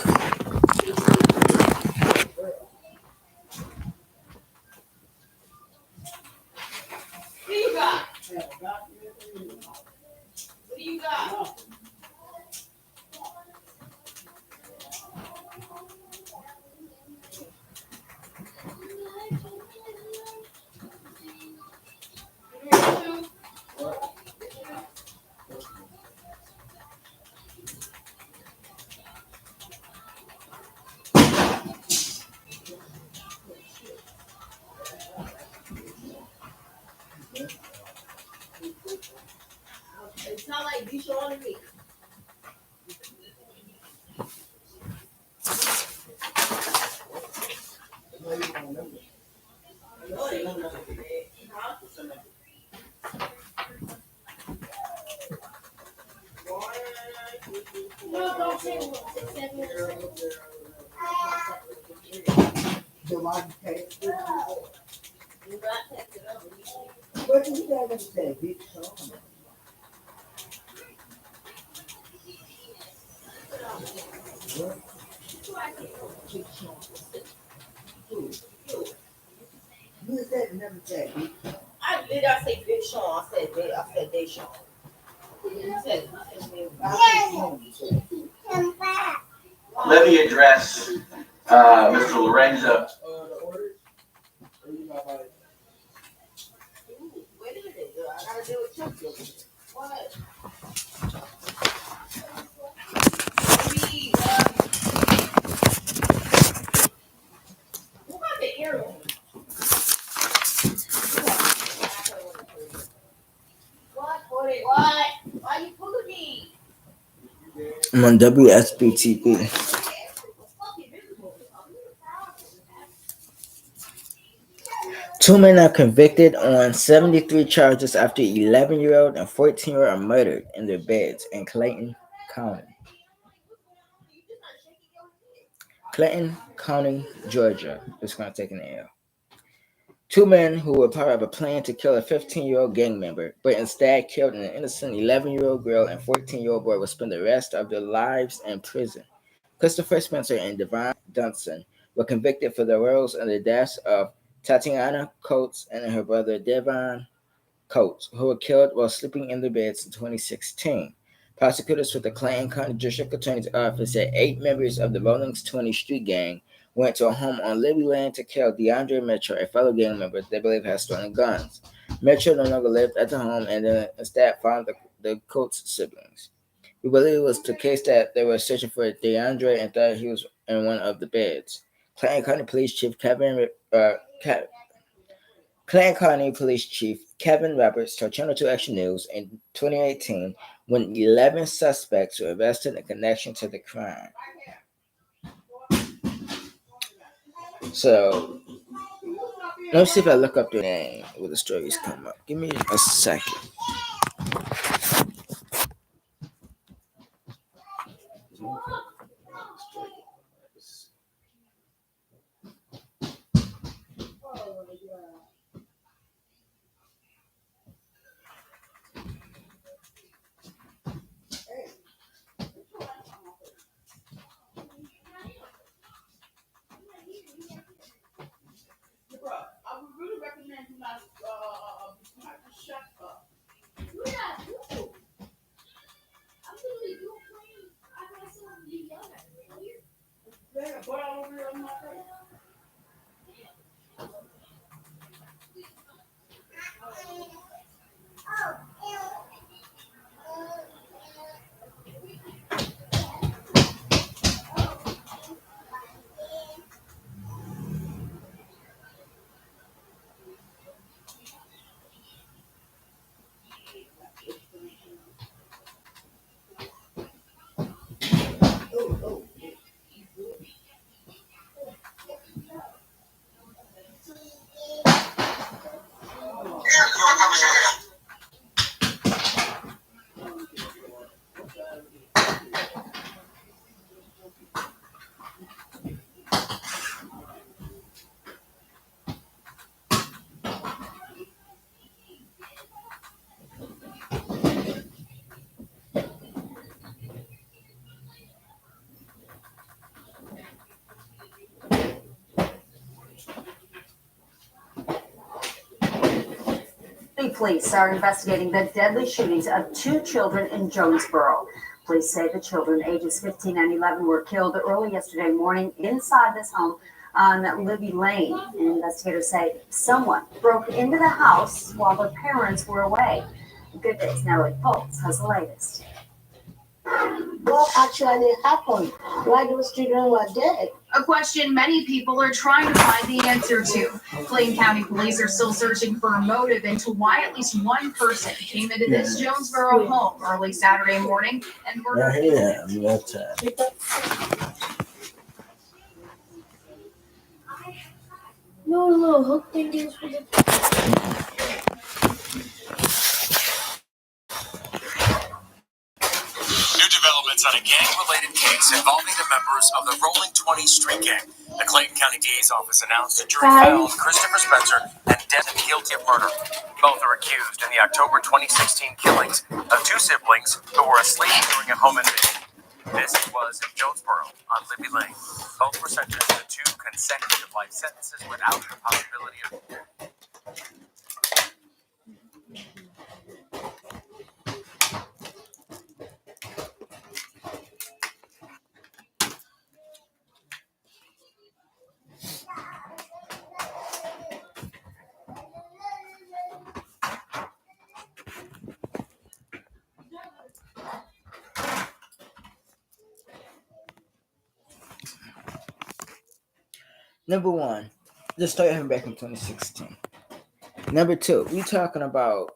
What do you got? What do you got? It's not like you show on me. No, don't say 6, 7, 8. What did you guys say? Big Sean. Big Sean. You said never said Big Sean. I say Big Sean. I said Deshaun. You said Let me address Mr. Lorenzo. The orders? Or you got like wait a minute. I gotta deal with Chuck. What? Who got the arrow? What? What? Why you pulling me? I'm on WSB TV. Two men are convicted on 73 charges after 11-year-old and 14-year-old are murdered in their beds in Clayton County. Clayton County, Georgia is going to take an L. Two men who were part of a plan to kill a 15-year-old gang member, but instead killed an innocent 11-year-old girl and 14-year-old boy will spend the rest of their lives in prison. Christopher Spencer and Devon Dunson were convicted for the roles in the deaths of Tatiana Coates and her brother Devon Coates, who were killed while sleeping in their beds in 2016. Prosecutors with the Clayton County District Attorney's Office said 8 members of the Rolling 20 Street Gang went to a home on Libby Lane to kill DeAndre Mitchell, a fellow gang member they believe has stolen guns. Mitchell no longer lived at the home and then instead found the Coates siblings. We believe it was the case that they were searching for DeAndre and thought he was in one of the beds. Clayton County Police Chief Kevin Roberts told Channel 2 Action News in 2018 when 11 suspects were arrested in connection to the crime. So, let's see if I look up their name where the stories come up. Give me a second. I would really recommend you not shut up. Yeah, but all over here on my face. Police are investigating the deadly shootings of 2 children in Jonesboro. Police say the children, ages 15 and 11, were killed early yesterday morning inside this home on Libby Lane. Investigators say someone broke into the house while the parents were away. Good Day's Natalie Foltz has the latest. What actually happened? Why those children were dead? A question many people are trying to find the answer to. Clayton County police are still searching for a motive into why at least one person came into this Jonesboro home early Saturday morning and murdered. No, hook things for the. New developments on a gang-related case involving the members of the Rolling 20 Street Gang. The Clayton County DA's office announced a jury found Christopher Spencer and Devin guilty of murder. Both are accused in the October 2016 killings of 2 siblings who were asleep during a home invasion. This was in Jonesboro on Libby Lane. Both were sentenced to 2 consecutive life sentences without the possibility of parole. Number 1, the story happened back in 2016. Number 2, we talking about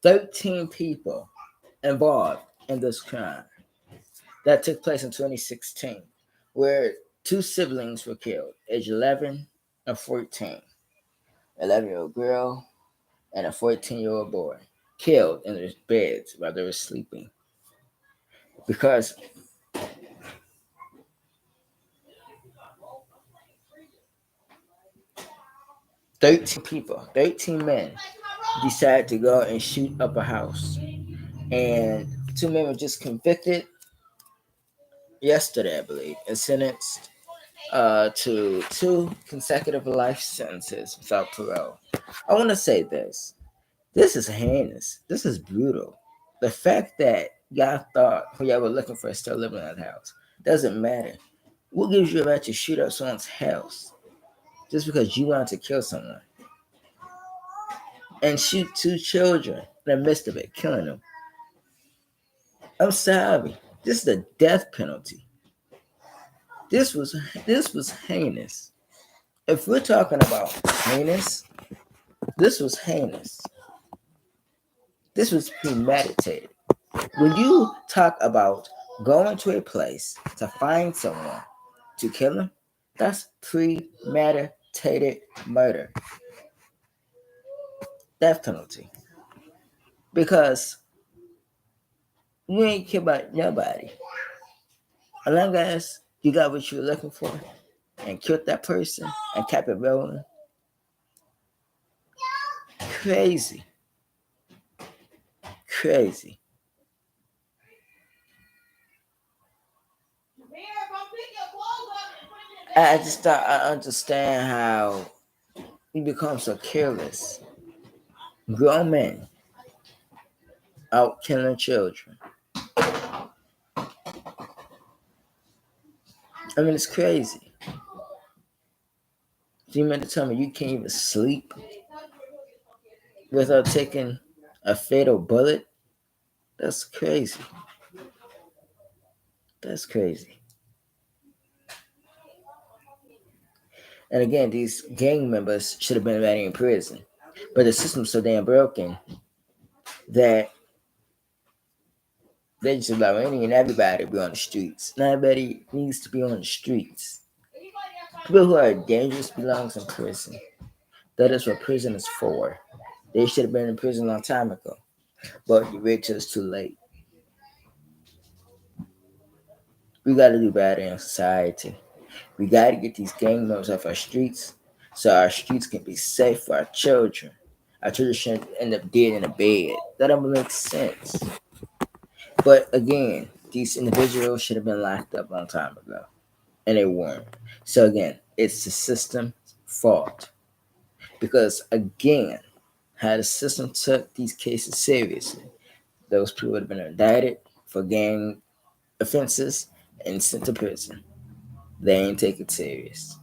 13 people involved in this crime that took place in 2016, where 2 siblings were killed, age 11 and 14. 11-year-old girl and a 14-year-old boy killed in their beds while they were sleeping. Because thirteen men decided to go and shoot up a house. And 2 men were just convicted yesterday, I believe, and sentenced to 2 consecutive life sentences without parole. I want to say this. This is heinous. This is brutal. The fact that y'all thought who y'all were looking for is still living in that house doesn't matter. What gives you a right to shoot up someone's house just because you wanted to kill someone and shoot two children in the midst of it, killing them? I'm sorry. This is the death penalty. This was heinous. If we're talking about heinous, this was heinous. This was premeditated. When you talk about going to a place to find someone to kill them, that's premeditated murder. Death penalty. Because you ain't care about nobody. As long as you got what you were looking for and killed that person and kept it rolling. Crazy. Crazy. I just thought I understand how we become so careless. Grown men out killing children. I mean, it's crazy. Do you mean to tell me you can't even sleep without taking a fatal bullet? That's crazy. That's crazy. And again, these gang members should have been already in prison. But the system's so damn broken that they just allow any and everybody to be on the streets. Not everybody needs to be on the streets. People who are dangerous belongs in prison. That is what prison is for. They should have been in prison a long time ago. But you wait till it's too late. We got to do better in society. We got to get these gang members off our streets so our streets can be safe for our children. Our children shouldn't end up dead in a bed. That don't make sense. But again, these individuals should have been locked up a long time ago. And they weren't. So again, it's the system's fault. Because again, had the system took these cases seriously, those people would have been indicted for gang offenses and sent to prison. They ain't take it serious.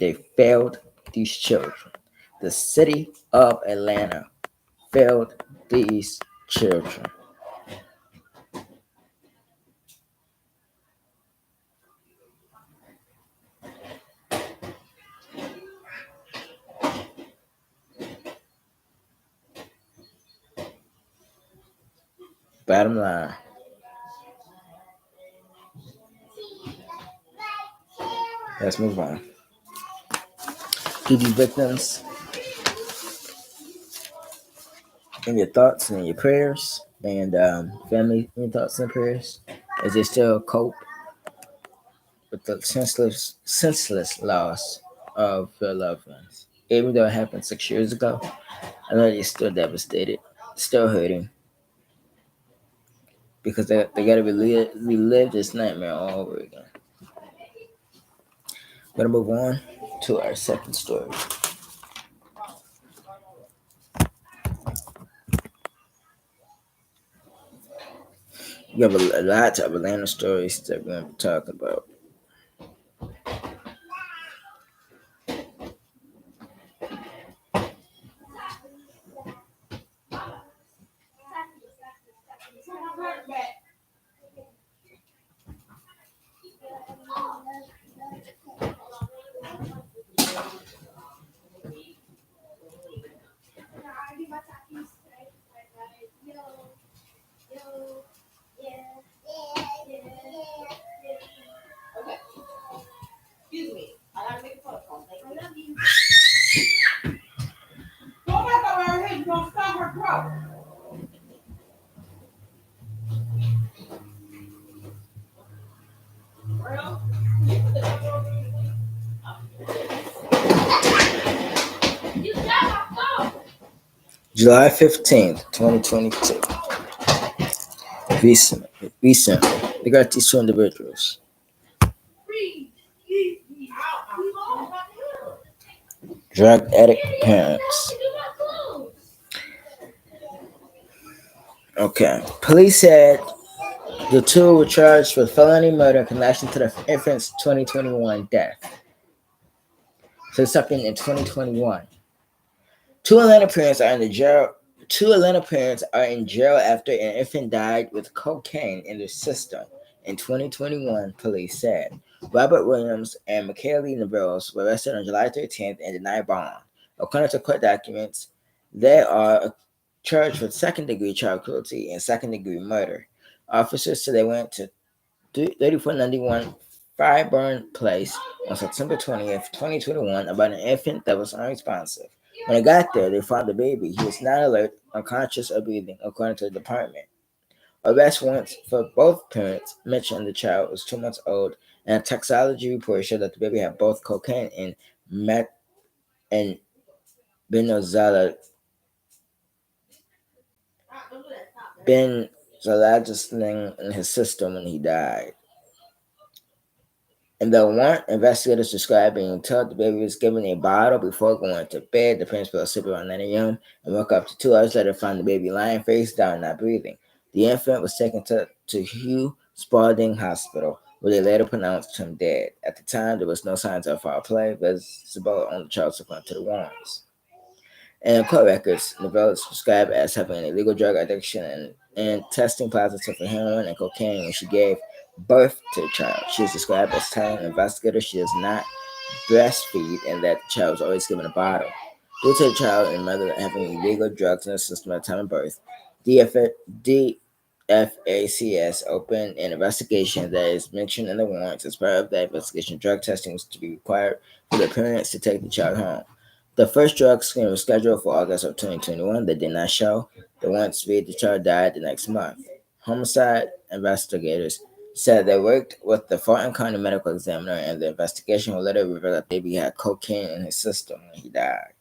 They failed these children. The city of Atlanta failed these children. Bottom line. Let's move on. Keep these victims in your thoughts and your prayers, and family in your thoughts and prayers, as they still cope with the senseless loss of their loved ones. Even though it happened 6 years ago, I know they're still devastated, still hurting, because they got to relive this nightmare all over again. We're going to move on to our second story. We have a lot of Atlanta stories that we're going to be talking about. Excuse me. I gotta make a phone call. I love you. Go back over here. You're gonna stop her throat. July 15th, 2022. Recently, they got these two individuals. Drug addict parents Okay. Police said the two were charged with felony murder in connection to the infant's 2021 death. So it's something in 2021. Two Atlanta parents are in the jail. Two Atlanta parents are in jail after an infant died with cocaine in their system in 2021, police said. Robert Williams and McKaylee Navarros were arrested on July 13th and denied bond. According to court documents, they are charged with second-degree child cruelty and second-degree murder. Officers said they went to 3491 Fireburn Place on September 20th, 2021 about an infant that was unresponsive. When they got there, they found the baby. He was not alert, unconscious, or breathing, according to the department. Arrest warrants for both parents mentioned the child was 2 months old, and a toxicology report showed that the baby had both cocaine and benzodiazepine in his system when he died. In the warrant, investigators described being told the baby was given a bottle before going to bed. The parents fell asleep around 9 a.m. and woke up to 2 hours later to find the baby lying face down, not breathing. The infant was taken to Hugh Spalding Hospital, where they later pronounced him dead. At the time, there was no signs of foul play visible on the child according to the warrants. And court records, Novella was described as having an illegal drug addiction and testing positive for heroin and cocaine when she gave birth to the child. She is described as telling investigators she does not breastfeed and that the child was always given a bottle. Due to the child and mother having illegal drugs in the system at the time of birth, DFACS opened an investigation that is mentioned in the warrants. As part of that investigation, drug testing was to be required for the parents to take the child home. The first drug screen was scheduled for August of 2021. That did not show. The once the child died the next month. Homicide investigators said they worked with the Fulton County medical examiner, and the investigation will later reveal that the baby had cocaine in his system when he died.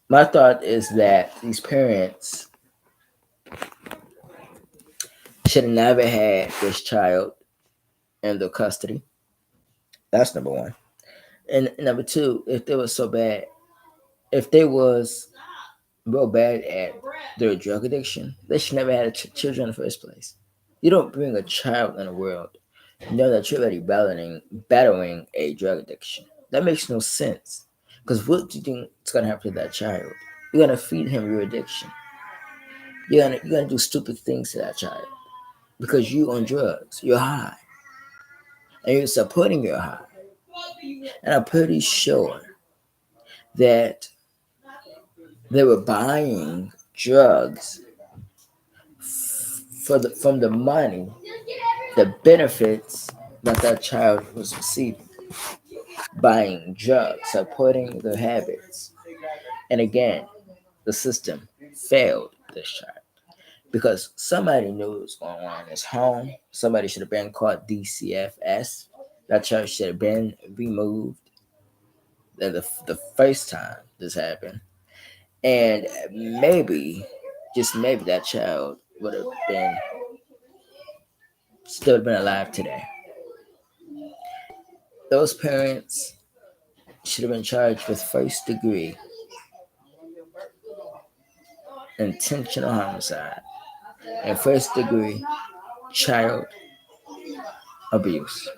My thought is that these parents should have never had this child in their custody. That's number one. And number two, if they were so bad, if they was real bad at their drug addiction, they should never had children in the first place. You don't bring a child in the world, you know that you're already battling a drug addiction. That makes no sense. Because what do you think is going to happen to that child? You're going to feed him your addiction. You're gonna do stupid things to that child because you on drugs. You're high, and you're supporting your high. And I'm pretty sure that they were buying drugs from the money, the benefits that child was receiving. Buying drugs, supporting the habits. And again, the system failed this child because somebody knew what was going on in his home. Somebody should have been called DCFS. That child should have been removed the first time this happened. And maybe, just maybe, that child would have been still been alive today. Those parents should have been charged with first degree intentional homicide and first degree child abuse.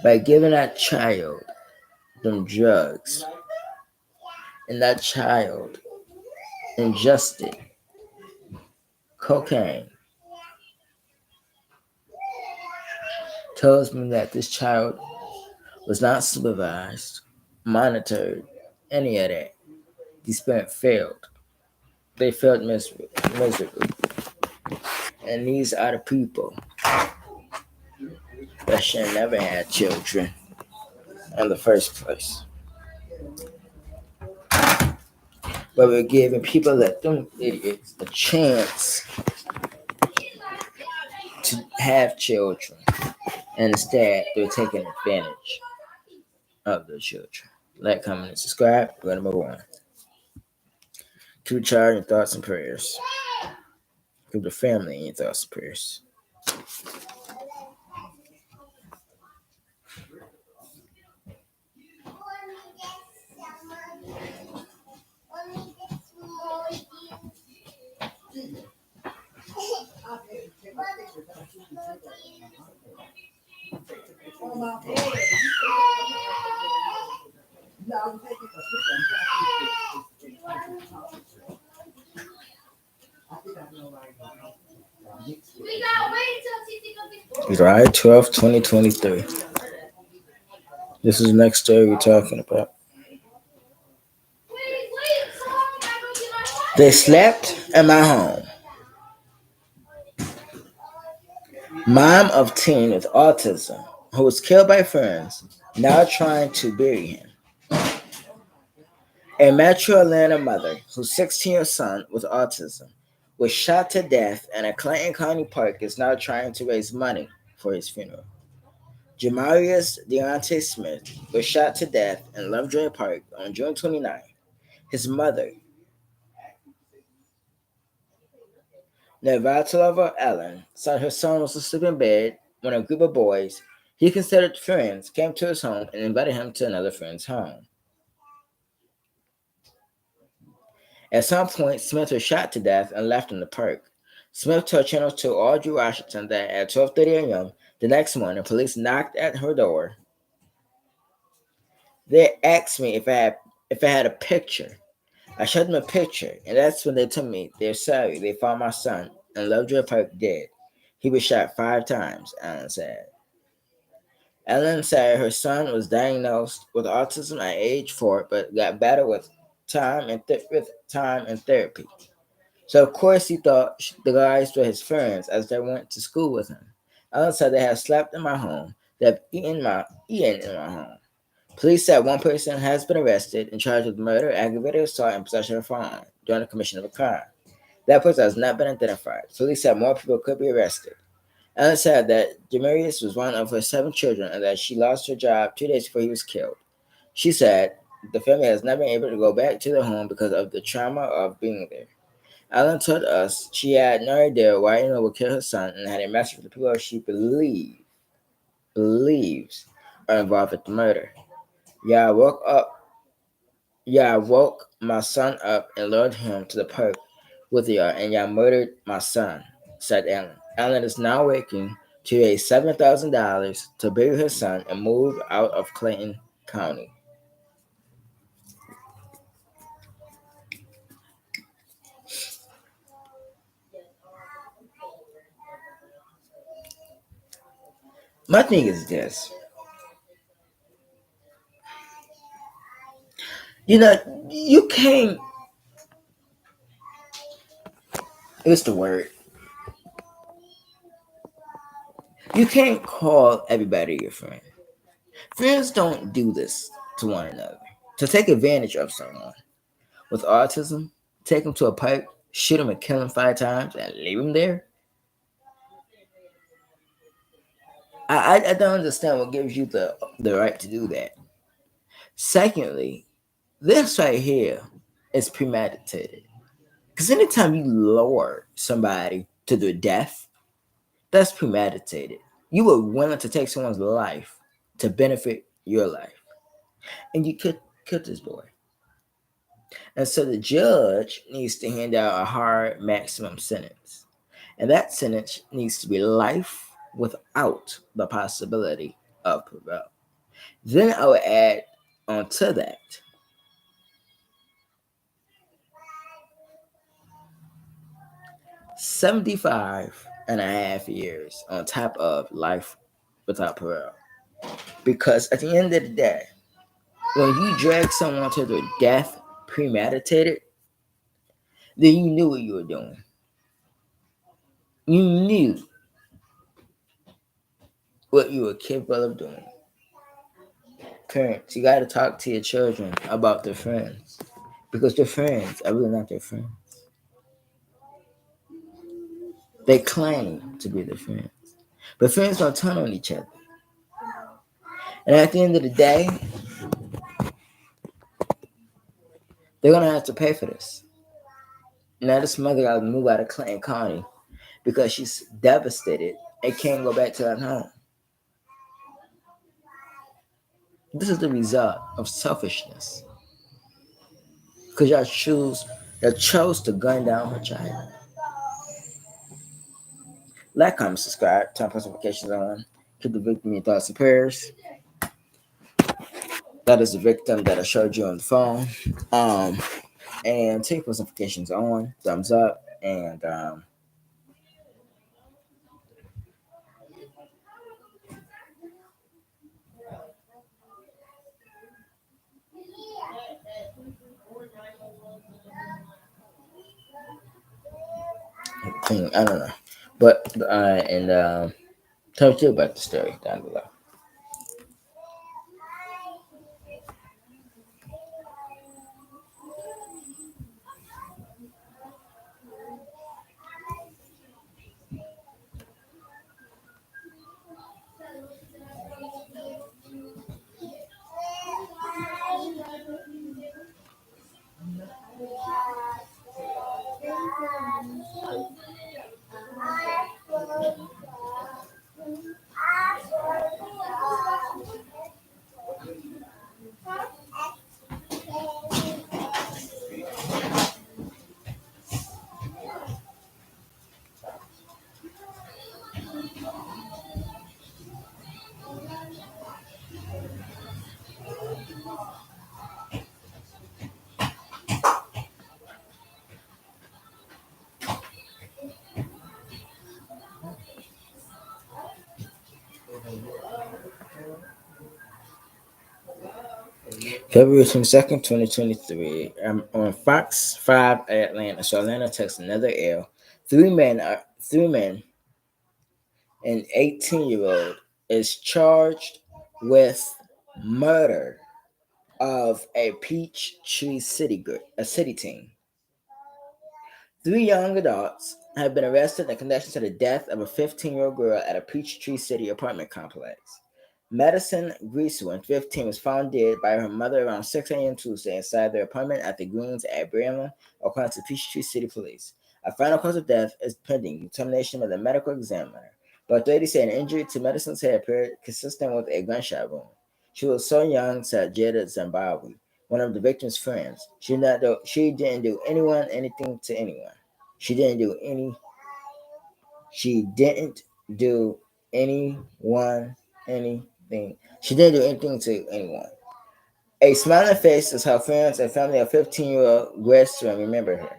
By giving that child them drugs and that child ingested cocaine, tells me that this child was not supervised, monitored, any of that. These parents failed. They failed miserably. And these are the people that should have never had children in the first place. But we're giving people that them idiots a chance to have children. And instead, they're taking advantage of the children. Like, comment, and subscribe. We're number one. Keep the child in your thoughts and prayers. Keep the family in your thoughts and prayers. July 12th, 2023. This is the next story we're talking about. They slept in my home. Mom of teen with autism who was killed by friends now trying to bury him. A Metro Atlanta mother whose 16-year-old son with autism was shot to death in a Clayton County park is now trying to raise money for his funeral. Jamarius Deontay Smith was shot to death in Lovejoy Park on June 29. His mother, Navatilova Ellen, said her son was asleep in bed when a group of boys he considered friends came to his home and invited him to another friend's home. At some point, Smith was shot to death and left in the park. Smith told Channel 2 Audrey Washington that at 12:30 a.m. the next morning, police knocked at her door. They asked me if I had a picture. I showed them a picture, and that's when they told me they're sorry they found my son in Lovejoy Park dead. He was shot 5 times, Ellen said. Ellen said her son was diagnosed with autism at age 4, but got better with time and therapy. So of course he thought the guys were his friends as they went to school with him. Ellen said they had slept in my home. They have eaten in my home. Police said one person has been arrested and charged with murder, aggravated assault, and possession of a firearm during the commission of a crime. That person has not been identified. Police said more people could be arrested. Ellen said that Jamarius was one of her 7 children and that she lost her job 2 days before he was killed. She said the family has not been able to go back to their home because of the trauma of being there. Ellen told us she had no idea why anyone would kill her son and had a message for the people she believes are involved with the murder. Yeah, I woke my son up and lured him to the park with y'all, and y'all murdered my son, said Ellen. Ellen is now working to raise $7,000 to bury her son and move out of Clayton County. My thing is this. You can't. What's the word? You can't call everybody your friend. Friends don't do this to one another. To take advantage of someone with autism, take them to a park, shoot him and kill him 5 times, and leave him there. I don't understand what gives you the right to do that. Secondly, this right here is premeditated. Because anytime you lower somebody to their death, that's premeditated. You were willing to take someone's life to benefit your life. And you killed this boy. And so the judge needs to hand out a hard maximum sentence. And that sentence needs to be life without the possibility of parole. Then I would add on to that 75.5 years on top of life without parole. Because at the end of the day, when you drag someone to their death premeditated, then you knew what you were doing. You knew what you were capable of doing. Parents, you got to talk to your children about their friends, because their friends are really not their friends. They claim to be their friends, but friends don't turn on each other. And at the end of the day, they're going to have to pay for this. Now this mother got to move out of Clayton County because she's devastated and can't go back to that home. This is the result of selfishness. Because y'all chose to gun down her child. Like, comment, subscribe, turn post notifications on. Keep the victim in your thoughts and prayers. That is the victim that I showed you on the phone. And take post notifications on. Thumbs up. And I don't know, but tell you about the story down below. February 22nd, 2023. I'm on Fox 5 Atlanta. So Atlanta takes another L. Three men, an 18-year-old is charged with murder of a Peachtree City teen. 3 young adults have been arrested in connection to the death of a 15-year-old girl at a Peachtree City apartment complex. Madison Greasewind, 15, was found dead by her mother around 6 a.m. Tuesday inside their apartment at the Greens at Bramlin, according to Peachtree City Police. A final cause of death is pending determination by the medical examiner, but authorities say an injury to Madison's head appeared consistent with a gunshot wound. She was so young, said Jada Zimbabwe, one of the victim's friends. She didn't do anyone anything to anyone. She didn't do anyone anything. She didn't do anything to anyone. A smiling face is how friends and family of 15-year-old Gresham remember her.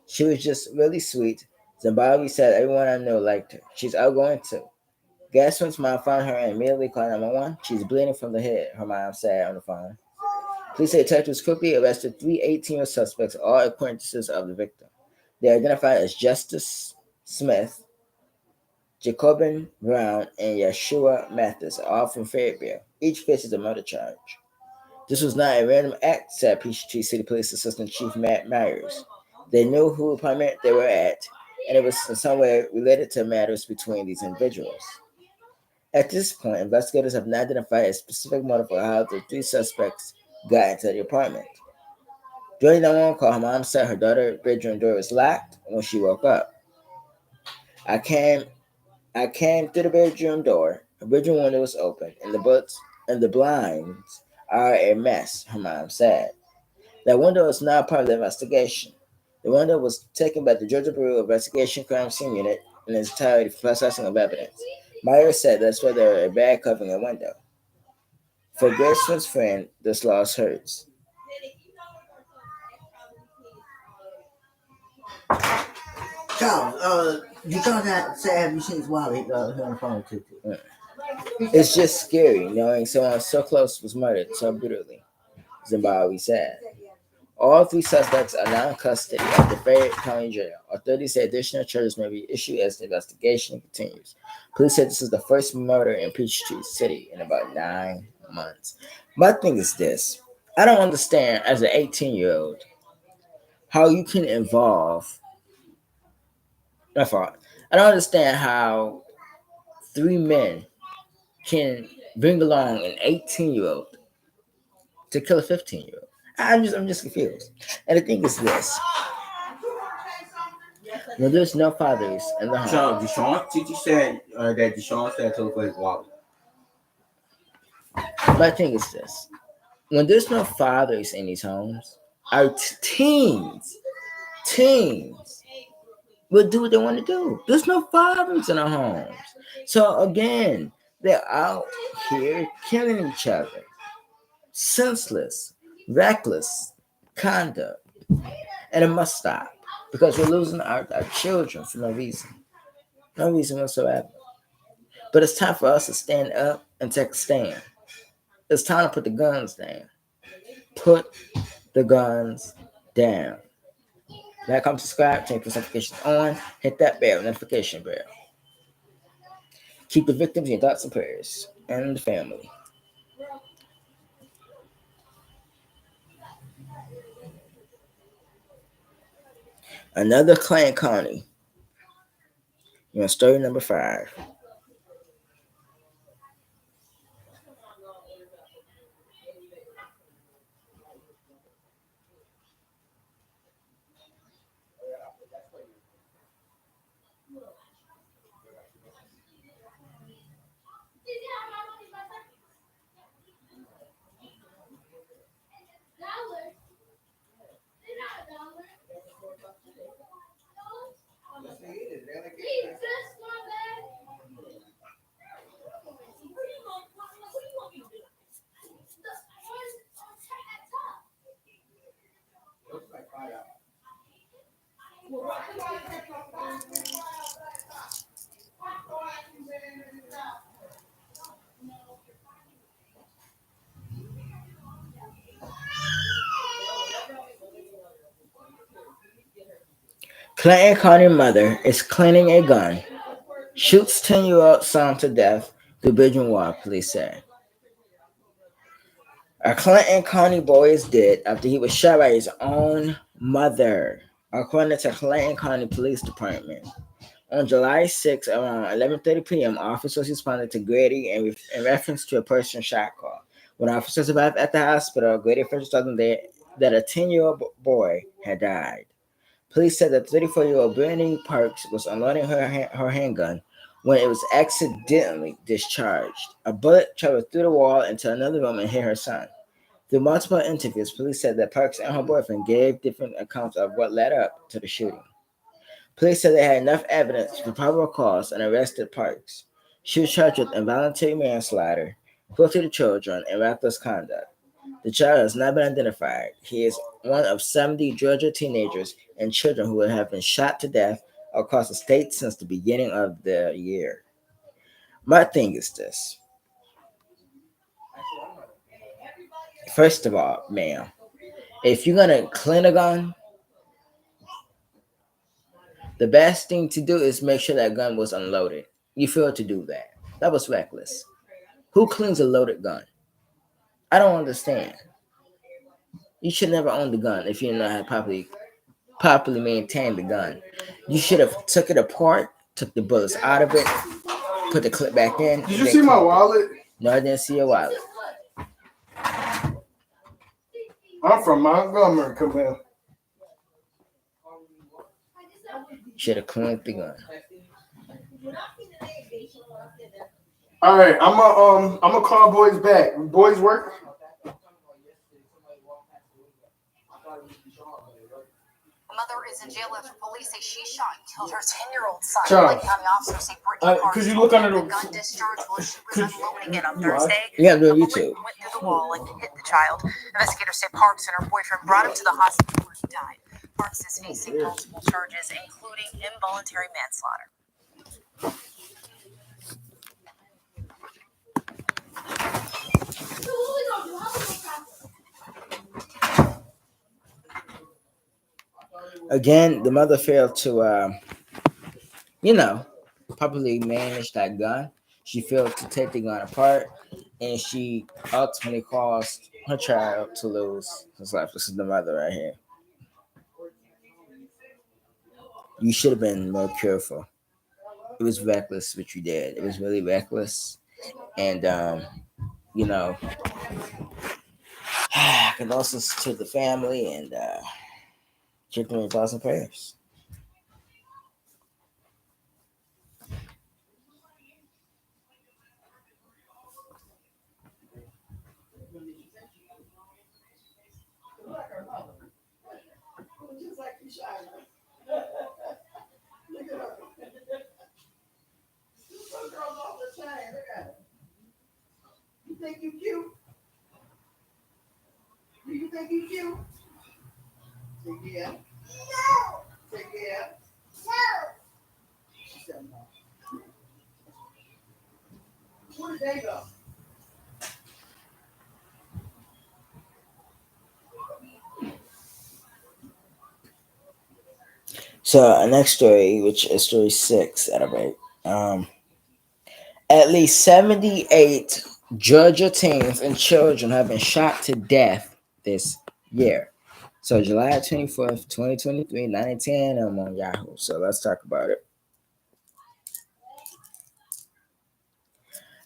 She was just really sweet. Zimbabwe said everyone I know liked her. She's outgoing too. Gresham mom found her and immediately called 911. She's bleeding from the head, her mom said on the phone. Police say detectives quickly arrested 3 18-year-old suspects, all acquaintances of the victim. They identified as Justice Smith, Jacobin Brown, and Yeshua Mathis, all from Fayetteville. Each faces a murder charge. This was not a random act, said Peachtree City Police Assistant Chief Matt Myers. They knew who apartment they were at, and it was in some way related to matters between these individuals. At this point, investigators have not identified a specific motive for how the 3 suspects got into the apartment. During the 911 call, her mom said her daughter's bedroom door was locked when she woke up. I came through the bedroom door. Her bedroom window was open, and the blinds are a mess, her mom said. That window is not part of the investigation. The window was taken by the Georgia Bureau of Investigation Crime Scene Unit in its entirety for processing of evidence. Myers said that's why there were a bag covering a window. For Grayson's friend, this loss hurts. Charles, you thought that say have you seen his wallet here on the phone too? It's just scary knowing someone so close was murdered so brutally, Zimbabwe said. All 3 suspects are now in custody at the Fayette County Jail. Authorities say additional charges may be issued as the investigation continues. Police said this is the first murder in Peachtree City in about 9 months. My thing is this. I don't understand, as an 18-year-old, how you can involve... My fault. I don't understand how 3 men can bring along an 18-year-old to kill a 15-year-old. I'm just confused. And the thing is this. When there's no fathers in the home. So Deshaun, Titi said that Deshaun said to look for his wallet. My thing is this. When there's no fathers in these homes, our teens will do what they want to do. There's no fathers in our homes. So again, they're out here killing each other. Senseless, reckless conduct. And it must stop. because we're losing our children for no reason. No reason whatsoever. But it's time for us to stand up and take a stand. It's time to put the guns down. Put the guns down. Like, comment, subscribe, turn notifications on, hit that bell, notification bell. Keep the victims in your thoughts and prayers, and the family. Another Clayton County. You're on story number 5. Clayton County mother is cleaning a gun, shoots 10-year-old son to death through bedroom wall, police say. A Clinton County boy is dead after he was shot by his own mother, according to Clinton County Police Department. On July 6, around 11:30 p.m., officers responded to Grady in reference to a person shot call. When officers arrived at the hospital, Grady first told them that a 10-year-old boy had died. Police said that 34-year-old Brittany Parks was unloading her handgun when it was accidentally discharged. A bullet traveled through the wall into another room and hit her son. Through multiple interviews, police said that Parks and her boyfriend gave different accounts of what led up to the shooting. Police said they had enough evidence for probable cause and arrested Parks. She was charged with involuntary manslaughter, cruelty to children, and reckless conduct. The child has not been identified. He is one of 70 Georgia teenagers and children who have been shot to death across the state since the beginning of the year. My thing is this. First of all, ma'am, if you're going to clean a gun, the best thing to do is make sure that gun was unloaded. You failed to do that. That was reckless. Who cleans a loaded gun? I don't understand. You should never own the gun if you know how to properly maintain the gun. You should have took it apart, took the bullets out of it, put the clip back in. Did you see my wallet? No, I didn't see your wallet. I'm from Montgomery, Camille. Should have cleaned the gun. All right, I'm gonna call boys back. Boys work. Mother is in jail after police say she shot and killed her 10-year-old son. Charles. County officers say Brittany Parks Could you look under the gun discharge while she was unloading it on Thursday. Yeah, do A bullet YouTube. went through the wall and hit the child. Investigators say Parks and her boyfriend brought him to the hospital where he died. Parks is facing multiple charges, including involuntary manslaughter. Again, the mother failed to, properly manage that gun. She failed to take the gun apart, and she ultimately caused her child to lose his life. This is the mother right here. You should have been more careful. It was reckless what you did. It was really reckless. And, condolences to the family and keep them in thoughts and prayers. You think you cute? Do you think you cute? Say yeah. No. Say So our next story, which is story 6 at a rate. At least 78 Georgia teens and children have been shot to death this year. So July 24th, 2023, 9:10, I'm on Yahoo. So let's talk about it.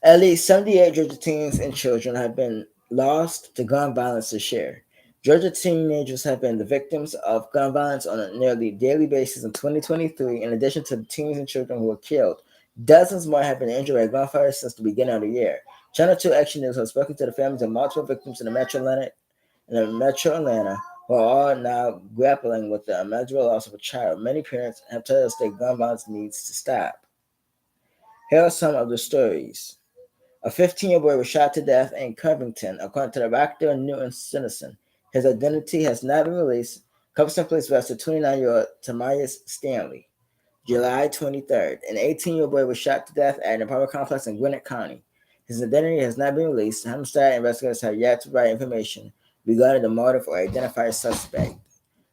At least 78 Georgia teens and children have been lost to gun violence this year. Georgia teenagers have been the victims of gun violence on a nearly daily basis in 2023. In addition to the teens and children who were killed, dozens more have been injured by gunfire since the beginning of the year. Channel 2 Action News has spoken to the families of multiple victims in the Metro Atlanta, who are all now grappling with the unimaginable loss of a child. Many parents have told us that gun violence needs to stop. Here are some of the stories. A 15-year-old boy was shot to death in Covington, according to the Rockdale Newton-Citizen. His identity has not been released. Covington police arrested 29-year-old Tamias Stanley. July 23rd, an 18-year-old boy was shot to death at an apartment complex in Gwinnett County. His identity has not been released. Homicide investigators have yet to provide information regarding the motive or identify a suspect.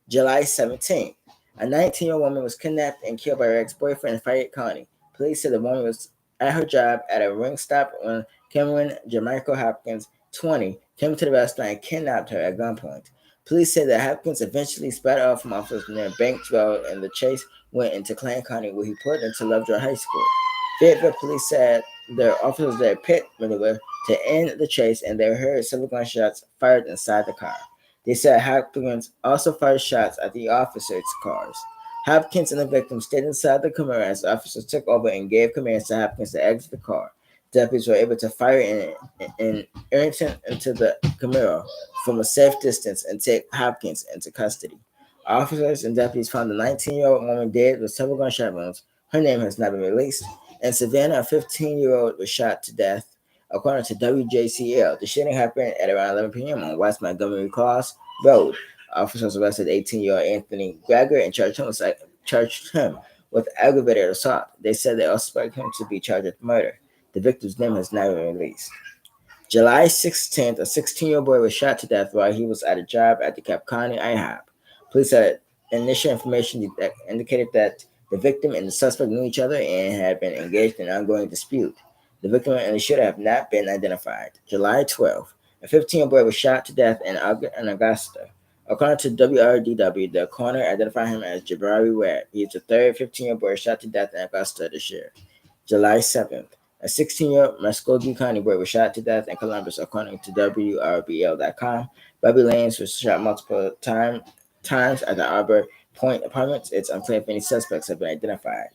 July 17th, a 19-year-old woman was kidnapped and killed by her ex-boyfriend in Fayette County. Police said the woman was at her job at a ring stop when Cameron Jermichael Hopkins, 20, came to the restaurant and kidnapped her at gunpoint. Police said that Hopkins eventually sped off from officers near Banks Road, and the chase went into Clayton County, where he pulled into Lovejoy High School. Fayetteville police said their officers there pit maneuver to end the chase, and they heard several gunshots fired inside the car. They said Hopkins also fired shots at the officers' cars. Hopkins and the victim stayed inside the Camaro as the officers took over and gave commands to Hopkins to exit the car. Deputies were able to fire in irritant into the Camaro from a safe distance and take Hopkins into custody. Officers and deputies found the 19-year-old woman dead with several gunshot wounds. Her name has not been released. In Savannah, a 15-year-old was shot to death. According to WJCL, the shooting happened at around 11 p.m. on West Montgomery Cross Road. Officers arrested 18-year-old Anthony Gregor and charged him with aggravated assault. They said they also expect him to be charged with murder. The victim's name has not been released. July 16th, a 16-year-old boy was shot to death while he was at a job at the Cap County IHOP. Police had initial information that indicated that the victim and the suspect knew each other and had been engaged in an ongoing dispute. The victim and the shooter have not been identified. July 12th, a 15-year-old boy was shot to death in Augusta. According to WRDW, the coroner identified him as Jabari Webb. He is the third 15-year-old boy shot to death in Augusta this year. July 7th, a 16-year-old Muskogee County boy was shot to death in Columbus, according to WRBL.com. Bobby Lanes was shot multiple times at the Arbor Point Apartments. It's unclear if any suspects have been identified.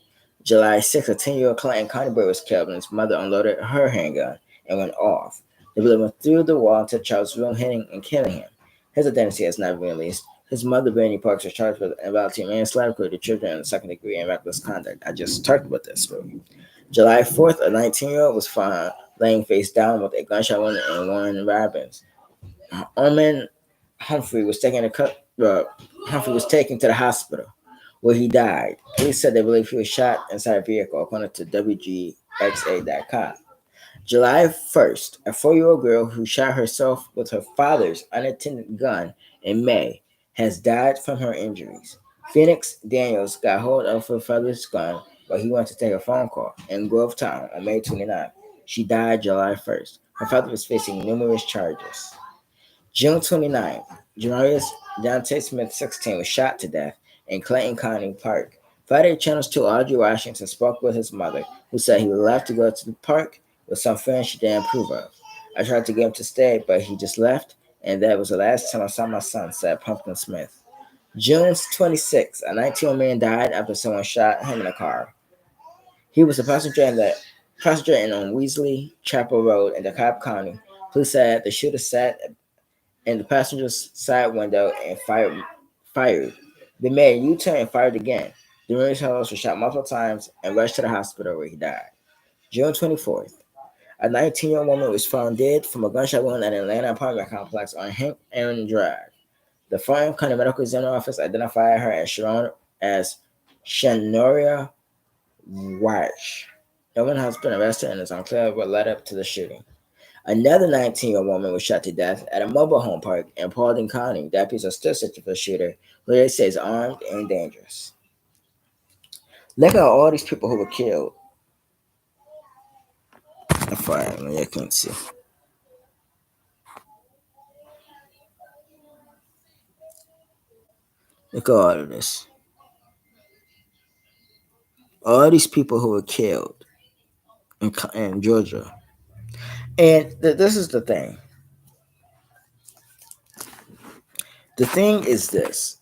July 6th, a 10-year-old Clinton County boy was killed when his mother unloaded her handgun and went off. The bullet went through the wall into Charles' room, hitting and killing him. His identity has not been released. His mother, Brandy Parks, was charged with involuntary manslaughter for the children in the second degree and reckless conduct. I just talked about that story. July 4th, a 19-year-old was found laying face down with a gunshot wound in Warren Robins. Orman Humphrey was taken to the hospital, where he died. Police said they believe he was shot inside a vehicle, according to WGXA.com. July 1st, a 4-year-old girl who shot herself with her father's unattended gun in May has died from her injuries. Phoenix Daniels got hold of her father's gun while he went to take a phone call in Grovetown on May 29th. She died July 1st. Her father was facing numerous charges. June 29th, Jamarius Dante Smith, 16, was shot to death in Clayton County Park. Friday, Channel 2 Audrey Washington spoke with his mother, who said he left to go to the park with some friends she didn't approve of. I tried to get him to stay, but he just left, and that was the last time I saw my son, said Pumpkin Smith. June 26th, a 19-year-old man died after someone shot him in a car. He was a passenger on Weasley Chapel Road in DeKalb County. Police said the shooter sat in the passenger's side window and fired. They made a U-turn and fired again. The Marines was shot multiple times and rushed to the hospital where he died. June 24th, a 19-year-old woman was found dead from a gunshot wound at an Atlanta apartment complex on Hank Aaron Drive. The Farnham County Medical Examiner Office identified her as Shanoria Wash. No one has been arrested and it's unclear what led up to the shooting. Another 19-year-old woman was shot to death at a mobile home park in Paulding County. Deputies are still searching for the shooter, who they say is armed and dangerous. Look at all these people who were killed. Fire, you can't see. Look at all of this. All these people who were killed in Georgia. And this is the thing. The thing is this.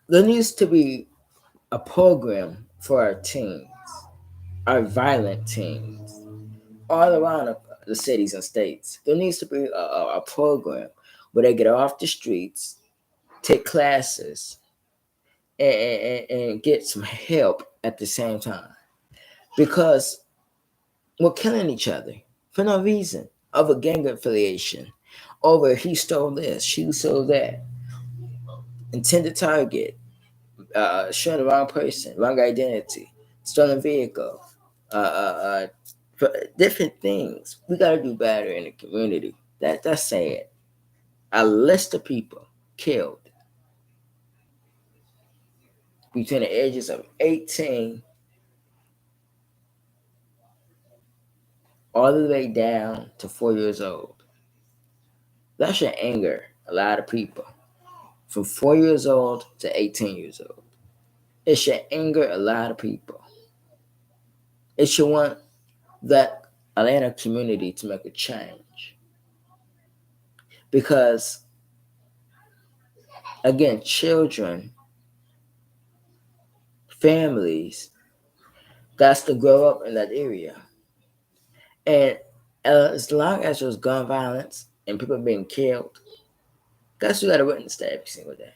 There needs to be a program for our teens, our violent teens, all around the cities and states. There needs to be a program where they get off the streets, take classes, and get some help at the same time. Because we're killing each other for no reason, over gang affiliation, over he stole this, she stole that, intended target, showing the wrong person, wrong identity, stolen vehicle, for different things. We gotta do better in the community. That's sad. A list of people killed between the ages of 18 all the way down to 4 years old. That should anger a lot of people. From 4 years old to 18 years old. It should anger a lot of people. It should want that Atlanta community to make a change. Because, again, children, families, got to grow up in that area. And as long as there's gun violence and people being killed, that's what you got to witness that every single day.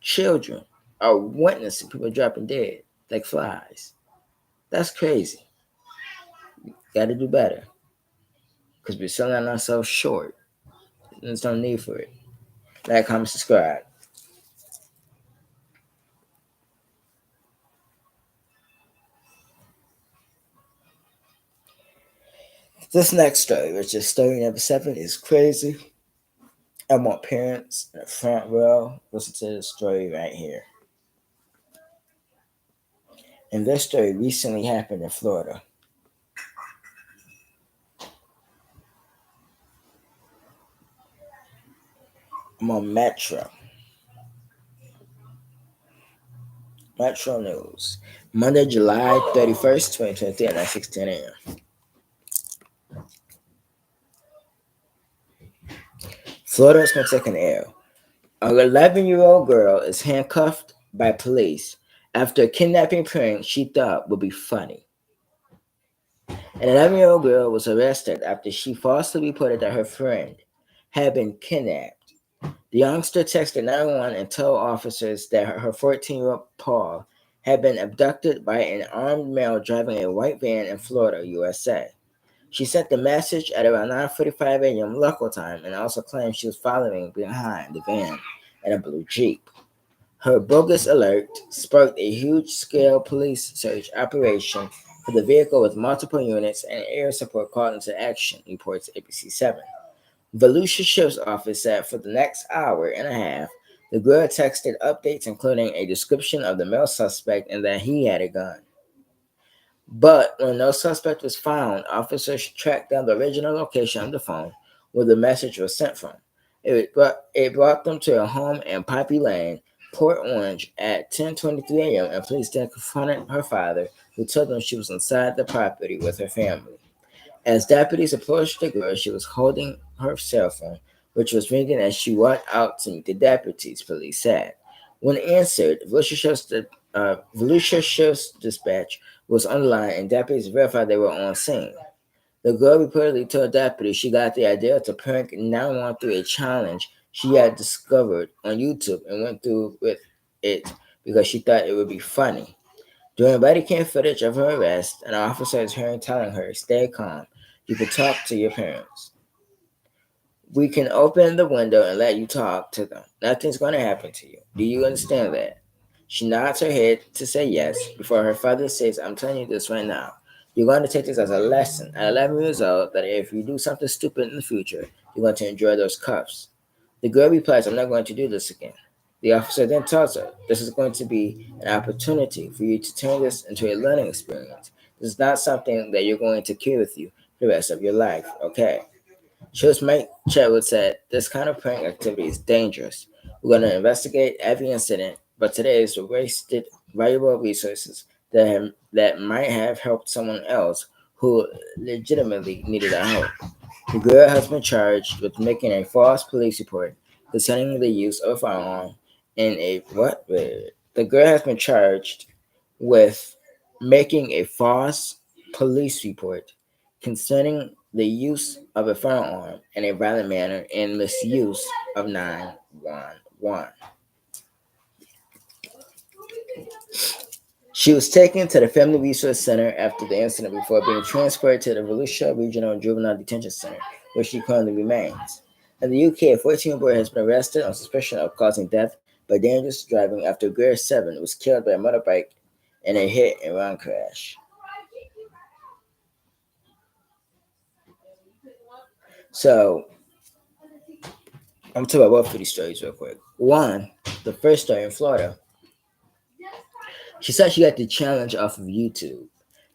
Children are witnessing people dropping dead like flies. That's crazy. Got to do better. Because we're selling ourselves short. There's no need for it. Like, comment, subscribe. This next story, which is story number 7, is crazy. I want parents in the front row listen to this story right here. And this story recently happened in Florida. I'm on Metro News. Monday, July 31st, 2023 at 9:16 a.m. Florida is going to take an L. An 11-year-old girl is handcuffed by police after a kidnapping prank she thought would be funny. An 11-year-old girl was arrested after she falsely reported that her friend had been kidnapped. The youngster texted 911 and told officers that her 14-year-old Paul had been abducted by an armed male driving a white van in Florida, USA. She sent the message at around 9:45 a.m. local time and also claimed she was following behind the van in a blue Jeep. Her bogus alert sparked a huge-scale police search operation for the vehicle with multiple units and air support called into action, reports ABC7. Volusia Sheriff's Office said for the next hour and a half, the girl texted updates including a description of the male suspect and that he had a gun. But when no suspect was found, officers tracked down the original location of the phone where the message was sent from. It brought them to a home in Poppy Lane, Port Orange at 10:23 a.m. and police then confronted her father, who told them she was inside the property with her family. As deputies approached the girl, she was holding her cell phone, which was ringing as she walked out to meet the deputies, police said. When answered, Volusia Sheriff's Dispatch was on the line and deputies verified they were on scene. The girl reportedly told deputies she got the idea to prank 911 through a challenge she had discovered on YouTube and went through with it because she thought it would be funny. During body cam footage of her arrest, an officer is heard telling her, "Stay calm. You can talk to your parents. We can open the window and let you talk to them. Nothing's going to happen to you. Do you understand that?" She nods her head to say yes before her father says, "I'm telling you this right now. You're going to take this as a lesson at 11 years old that if you do something stupid in the future, you're going to enjoy those cuffs. The girl replies, I'm not going to do this again. The officer then tells her, this is going to be an opportunity for you to turn this into a learning experience. This is not something that you're going to carry with you for the rest of your life, okay? Sheriff Mike Chetwood said, this kind of prank activity is dangerous. We're going to investigate every incident, but today is wasted valuable resources that might have helped someone else who legitimately needed our help. The girl has been charged with making a false police report concerning the use of a firearm in a what? The girl has been charged with making a false police report concerning the use of a firearm in a violent manner and misuse of 911. She was taken to the Family Resource Center after the incident before being transferred to the Volusia Regional Juvenile Detention Center, where she currently remains. In the UK, a 14-year-old boy has been arrested on suspicion of causing death by dangerous driving after a girl 7 was killed by a motorbike in a hit-and-run crash. So, I'm talking about both of these stories real quick. One, the first story in Florida. She said she got the challenge off of YouTube.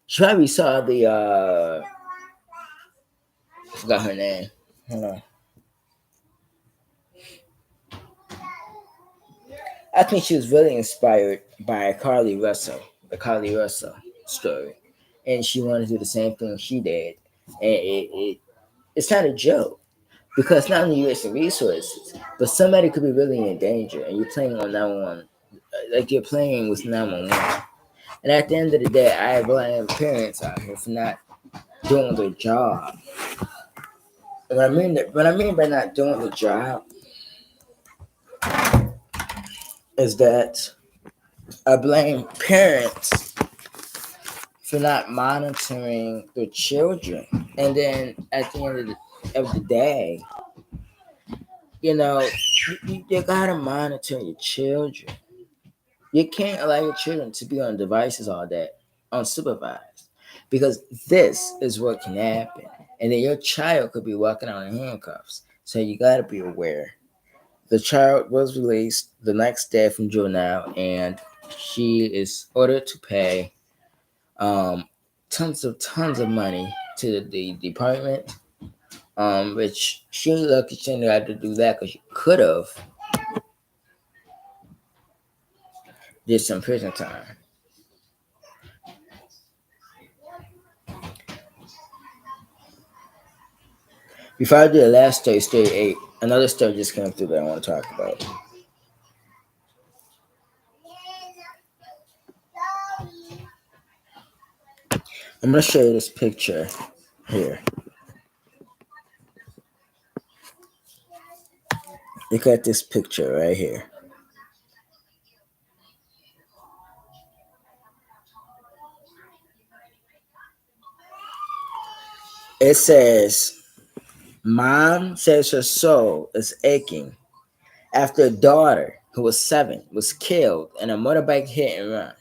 She probably saw the I forgot her name. Hold on. I think she was really inspired by Carly Russell, the Carly Russell story. And she wanted to do the same thing she did. And it's not a joke. Because not only you wasting resources, but somebody could be really in danger and you're playing on 911. Like you're playing with 911. And at the end of the day, I blame parents out here for not doing their job. And what I mean by not doing the job is that I blame parents for not monitoring their children. And then at the end of the day, you know, you gotta monitor your children. You can't allow your children to be on devices all day, unsupervised, because this is what can happen. And then your child could be walking out in handcuffs. So you gotta be aware. The child was released the next day from juvenile, and she is ordered to pay tons of money to the department. Which she lucky she didn't have to do that because she could have did some prison time. Before I do the last story, story 8, another story just came through that I want to talk about. I'm going to show you this picture here. Look at this picture right here. It says, Mom says her soul is aching after a daughter who was 7 was killed in a motorbike hit and run.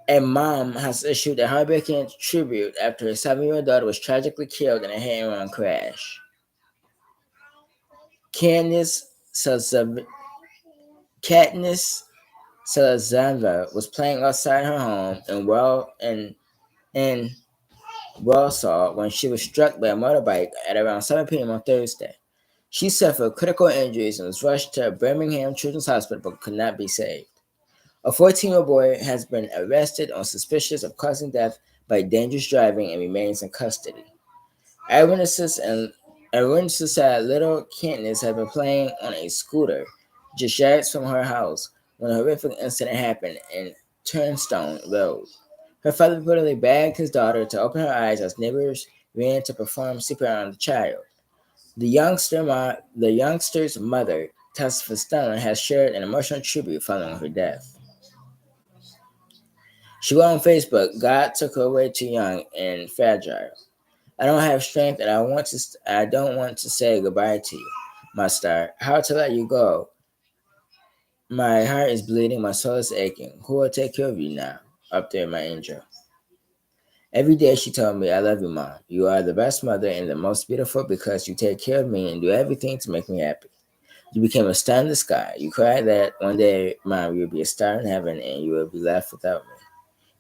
And mom has issued a heartbreaking tribute after her 7-year-old daughter was tragically killed in a hit and run crash. Katniss Salazar was playing outside her home in Walsall when she was struck by a motorbike at around 7 p.m. on Thursday. She suffered critical injuries and was rushed to Birmingham Children's Hospital but could not be saved. A 14-year-old boy has been arrested on suspicion of causing death by dangerous driving and remains in custody. Eyewitnesses said little Katniss had been playing on a scooter just yards from her house when a horrific incident happened in Turnstone Road. Her father reportedly begged his daughter to open her eyes as neighbors ran to perform CPR on the child. The youngster's mother, Tessa Stone, has shared an emotional tribute following her death. She wrote on Facebook, God took her away too young and fragile. I don't have strength and I don't want to say goodbye to you, my star. How to let you go? My heart is bleeding, my soul is aching. Who will take care of you now? Up there, my angel. Every day she told me, I love you, Mom. You are the best mother and the most beautiful because you take care of me and do everything to make me happy. You became a star in the sky. You cried that one day, Mom, you would be a star in heaven and you would be left without me.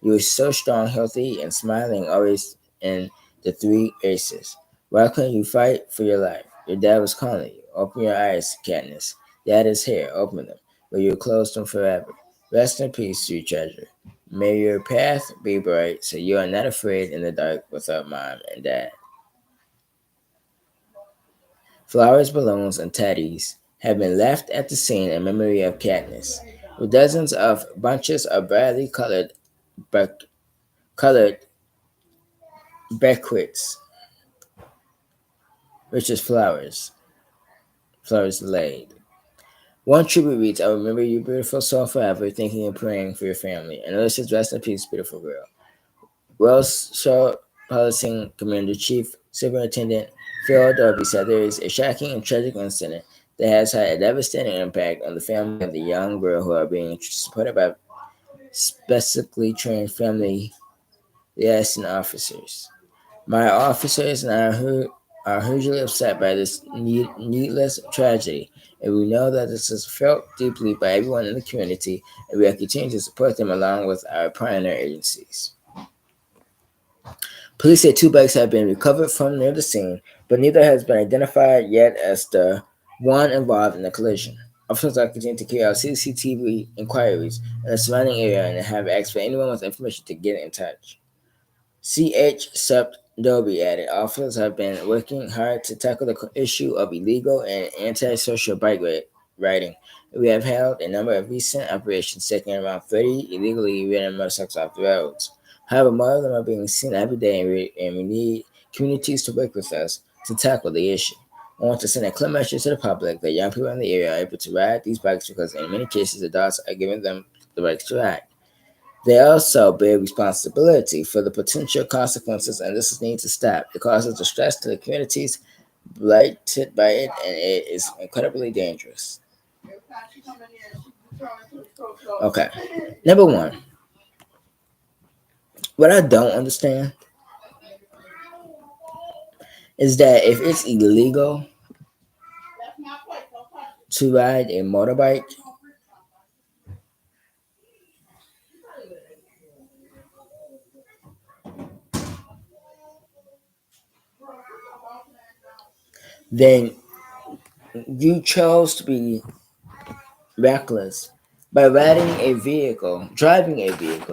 You were so strong, healthy, and smiling, always in the three aces. Why couldn't you fight for your life? Your dad was calling you. Open your eyes, Katniss. Dad is here. Open them. But you closed them forever. Rest in peace, sweet treasure. May your path be bright, so you are not afraid in the dark without Mom and Dad. Flowers, balloons, and teddies have been left at the scene in memory of Katniss, with dozens of bunches of brightly colored bequets, which is flowers laid. One tribute reads, I remember you, beautiful soul, forever, thinking and praying for your family. Another says, rest in peace, beautiful girl. Wells Shaw Policing Commander Chief Superintendent Phil Darby said there is a shocking and tragic incident that has had a devastating impact on the family of the young girl who are being supported by specifically trained family liaison officers. My officers and I are hugely upset by this needless tragedy, and we know that this is felt deeply by everyone in the community, and we are continuing to support them along with our partner agencies. Police say 2 bikes have been recovered from near the scene, but neither has been identified yet as the one involved in the collision. Officers are continuing to carry out CCTV inquiries in the surrounding area and have asked for anyone with information to get in touch. C.H. Sept Dobie added, officers have been working hard to tackle the issue of illegal and antisocial bike riding. We have held a number of recent operations taking around 30 illegally ridden motorcycles off the roads. However, more of them are being seen every day, and we need communities to work with us to tackle the issue. I want to send a clear message to the public that young people in the area are able to ride these bikes because in many cases adults are giving them the bikes to ride. They also bear responsibility for the potential consequences, and this needs to stop. It causes distress to the communities blighted by it, and it is incredibly dangerous. Okay, number one, what I don't understand is that if it's illegal to ride a motorbike, then you chose to be reckless by driving a vehicle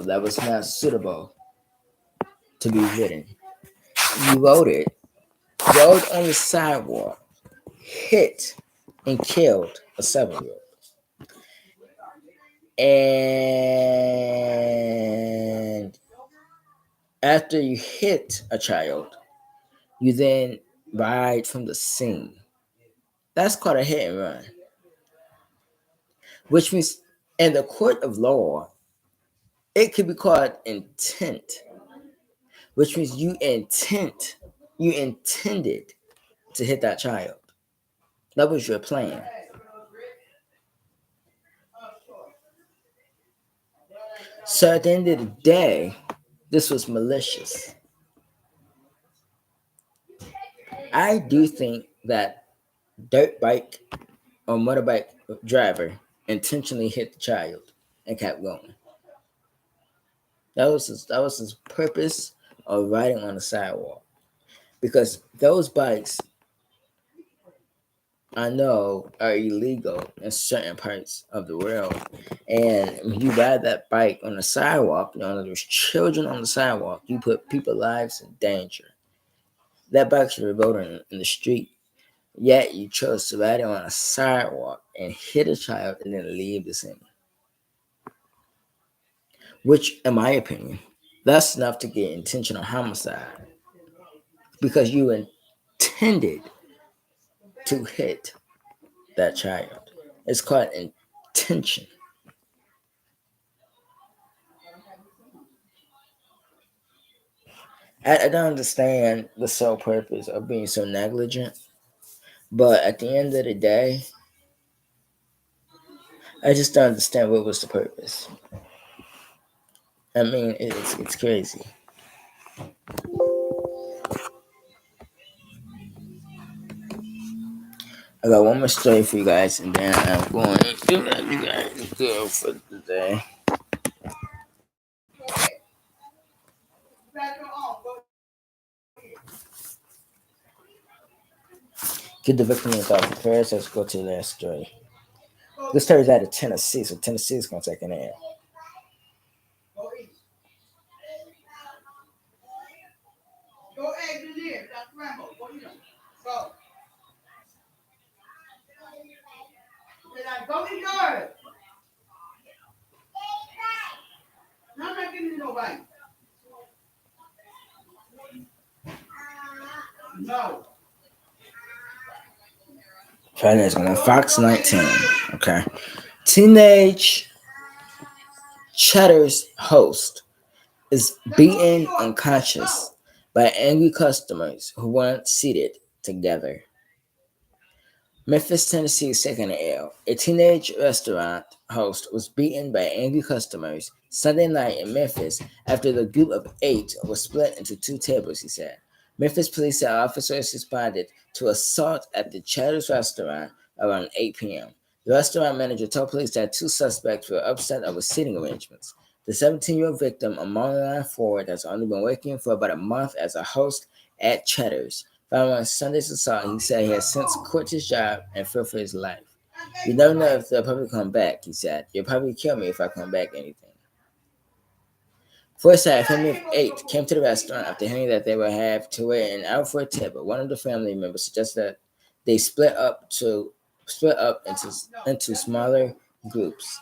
that was not suitable to be ridden. You rode on the sidewalk, hit and killed a 7-year-old. And after you hit a child, you then ride from the scene. That's called a hit and run. Which means in the court of law, it could be called intent. Which means you intended to hit that child. That was your plan. So at the end of the day, this was malicious. I do think that dirt bike or motorbike driver intentionally hit the child and kept going. That was his purpose of riding on the sidewalk. Because those bikes, I know, are illegal in certain parts of the world. And when you ride that bike on the sidewalk, there's children on the sidewalk, you put people's lives in danger. That bike should be rode in the street. Yet you chose to ride it on a sidewalk and hit a child and then leave the scene. Which, in my opinion, that's enough to get intentional homicide. Because you intended to hit that child. It's called intention. I don't understand the sole purpose of being so negligent, but at the end of the day, I just don't understand what was the purpose. I mean, it's crazy. I got one more story for you guys, and then I'm going to let you guys go for the day. Get the victim without prayers. Let's go to the last story. This story is out of Tennessee, so Tennessee is going to take an air. Go engineer, that's Rambo. Go, you know. Go. Go in yours. I'm not giving you nobody. No. Friday's on Fox 19. Okay. Teenage Cheddar's host is beaten unconscious by angry customers who weren't seated together. Memphis, Tennessee is taking an L. A teenage restaurant host was beaten by angry customers Sunday night in Memphis after the group of 8 was split into 2 tables, he said. Memphis police said officers responded to assault at the Cheddar's restaurant around 8 p.m. The restaurant manager told police that 2 suspects were upset over seating arrangements. The 17-year-old victim, a Maryland Ford, has only been working for about a month as a host at Cheddar's. Following Sunday's assault, he said he has since quit his job and feared for his life. You never know if they'll probably come back, he said. You'll probably kill me if I come back anything. First, a family of 8 came to the restaurant after hearing that they would have to wait an hour for a table. One of the family members suggested that they split up into smaller groups.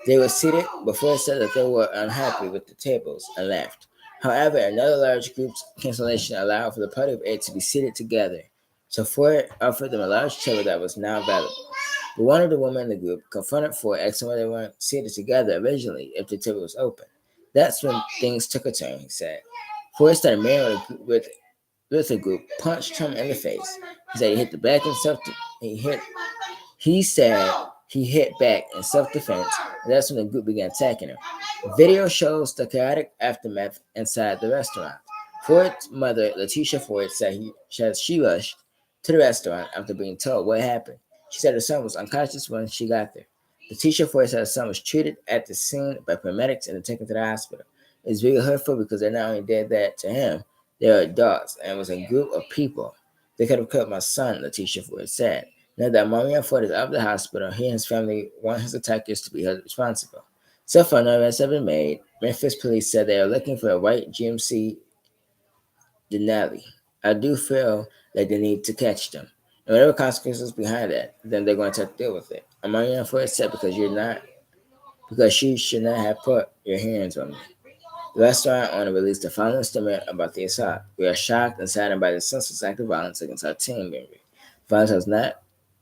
They were seated, but Ford said that they were unhappy with the tables and left. However, another large group's cancellation allowed for the party of 8 to be seated together. So Ford offered them a large table that was now available. But one of the women in the group confronted Ford, asking why they weren't seated together originally if the table was open. That's when things took a turn, he said. Ford started marrying with the group, punched him in the face. He said he hit the back in he hit back in self-defense, and that's when the group began attacking him. Video shows the chaotic aftermath inside the restaurant. Ford's mother, Letitia Ford, said she rushed to the restaurant after being told what happened. She said her son was unconscious when she got there. Letitia Ford said her son was treated at the scene by paramedics and taken to the hospital. It's very hurtful because they not only did that to him, they were adults and it was a group of people. They could have killed my son, Letitia Ford said. Now that Maria Ford is out of the hospital, he and his family want his attackers to be held responsible. So far, no arrests have been made. Memphis police said they are looking for a white GMC Denali. I do feel that they need to catch them. And whatever consequences behind that, then they're going to have to deal with it. Maria Ford said because you should not have put your hands on me. The restaurant owner released a final statement about the assault. We are shocked and saddened by the senseless act of violence against our team member. Violence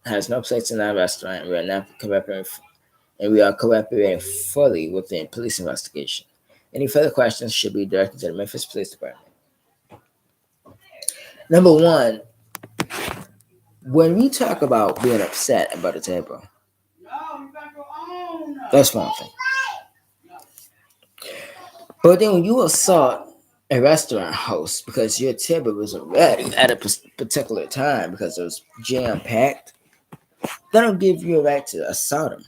has no place in our restaurant, and we are cooperating fully with the police investigation. Any further questions should be directed to the Memphis Police Department. Number one, when we talk about being upset about a table, that's one thing. But then when you assault a restaurant host because your table was already at a particular time because it was jam-packed, that don't give you a right to assault him.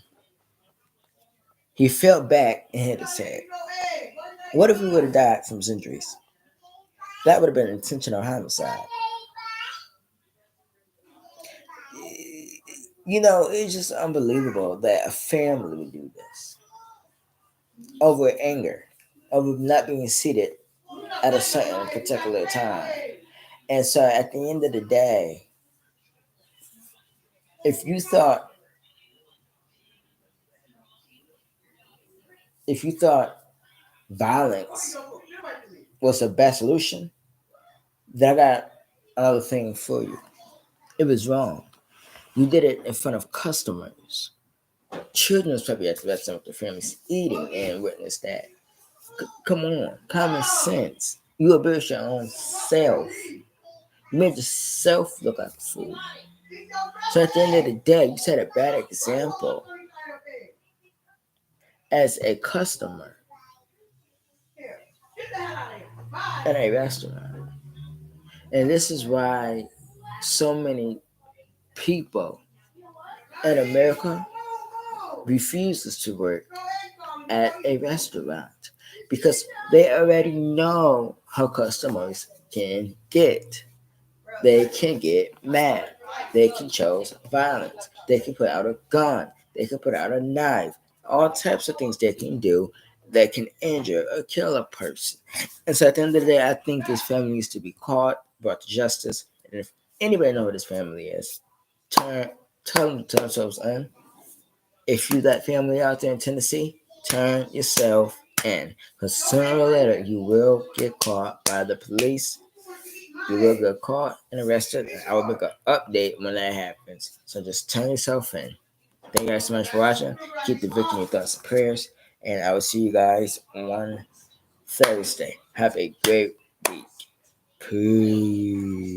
He fell back and hit his head. What if he would have died from his injuries? That would have been intentional homicide. You know, it's just unbelievable that a family would do this over anger, over not being seated at a certain particular time. And so at the end of the day, if you thought violence was the best solution, then I got another thing for you. It was wrong. You did it in front of customers. Children was probably at the restaurant with their families eating and witnessed that. Come on, common sense. You abuse your own self. You made yourself look like a fool. So at the end of the day, you set a bad example as a customer in a restaurant. And this is why so many people in America refuses to work at a restaurant because they already know how customers can get. They can get mad. They can choose violence. They can put out a gun. They can put out a knife. All types of things they can do that can injure or kill a person. And so at the end of the day, I think this family needs to be caught, brought to justice. And if anybody know who this family is, tell them to turn themselves in. If you that family out there in Tennessee, turn yourself in. Because sooner or later, you will get caught by the police. You will get caught and arrested. And I will make an update when that happens. So just turn yourself in. Thank you guys so much for watching. Keep the victim in your thoughts and prayers. And I will see you guys on Thursday. Have a great week. Peace.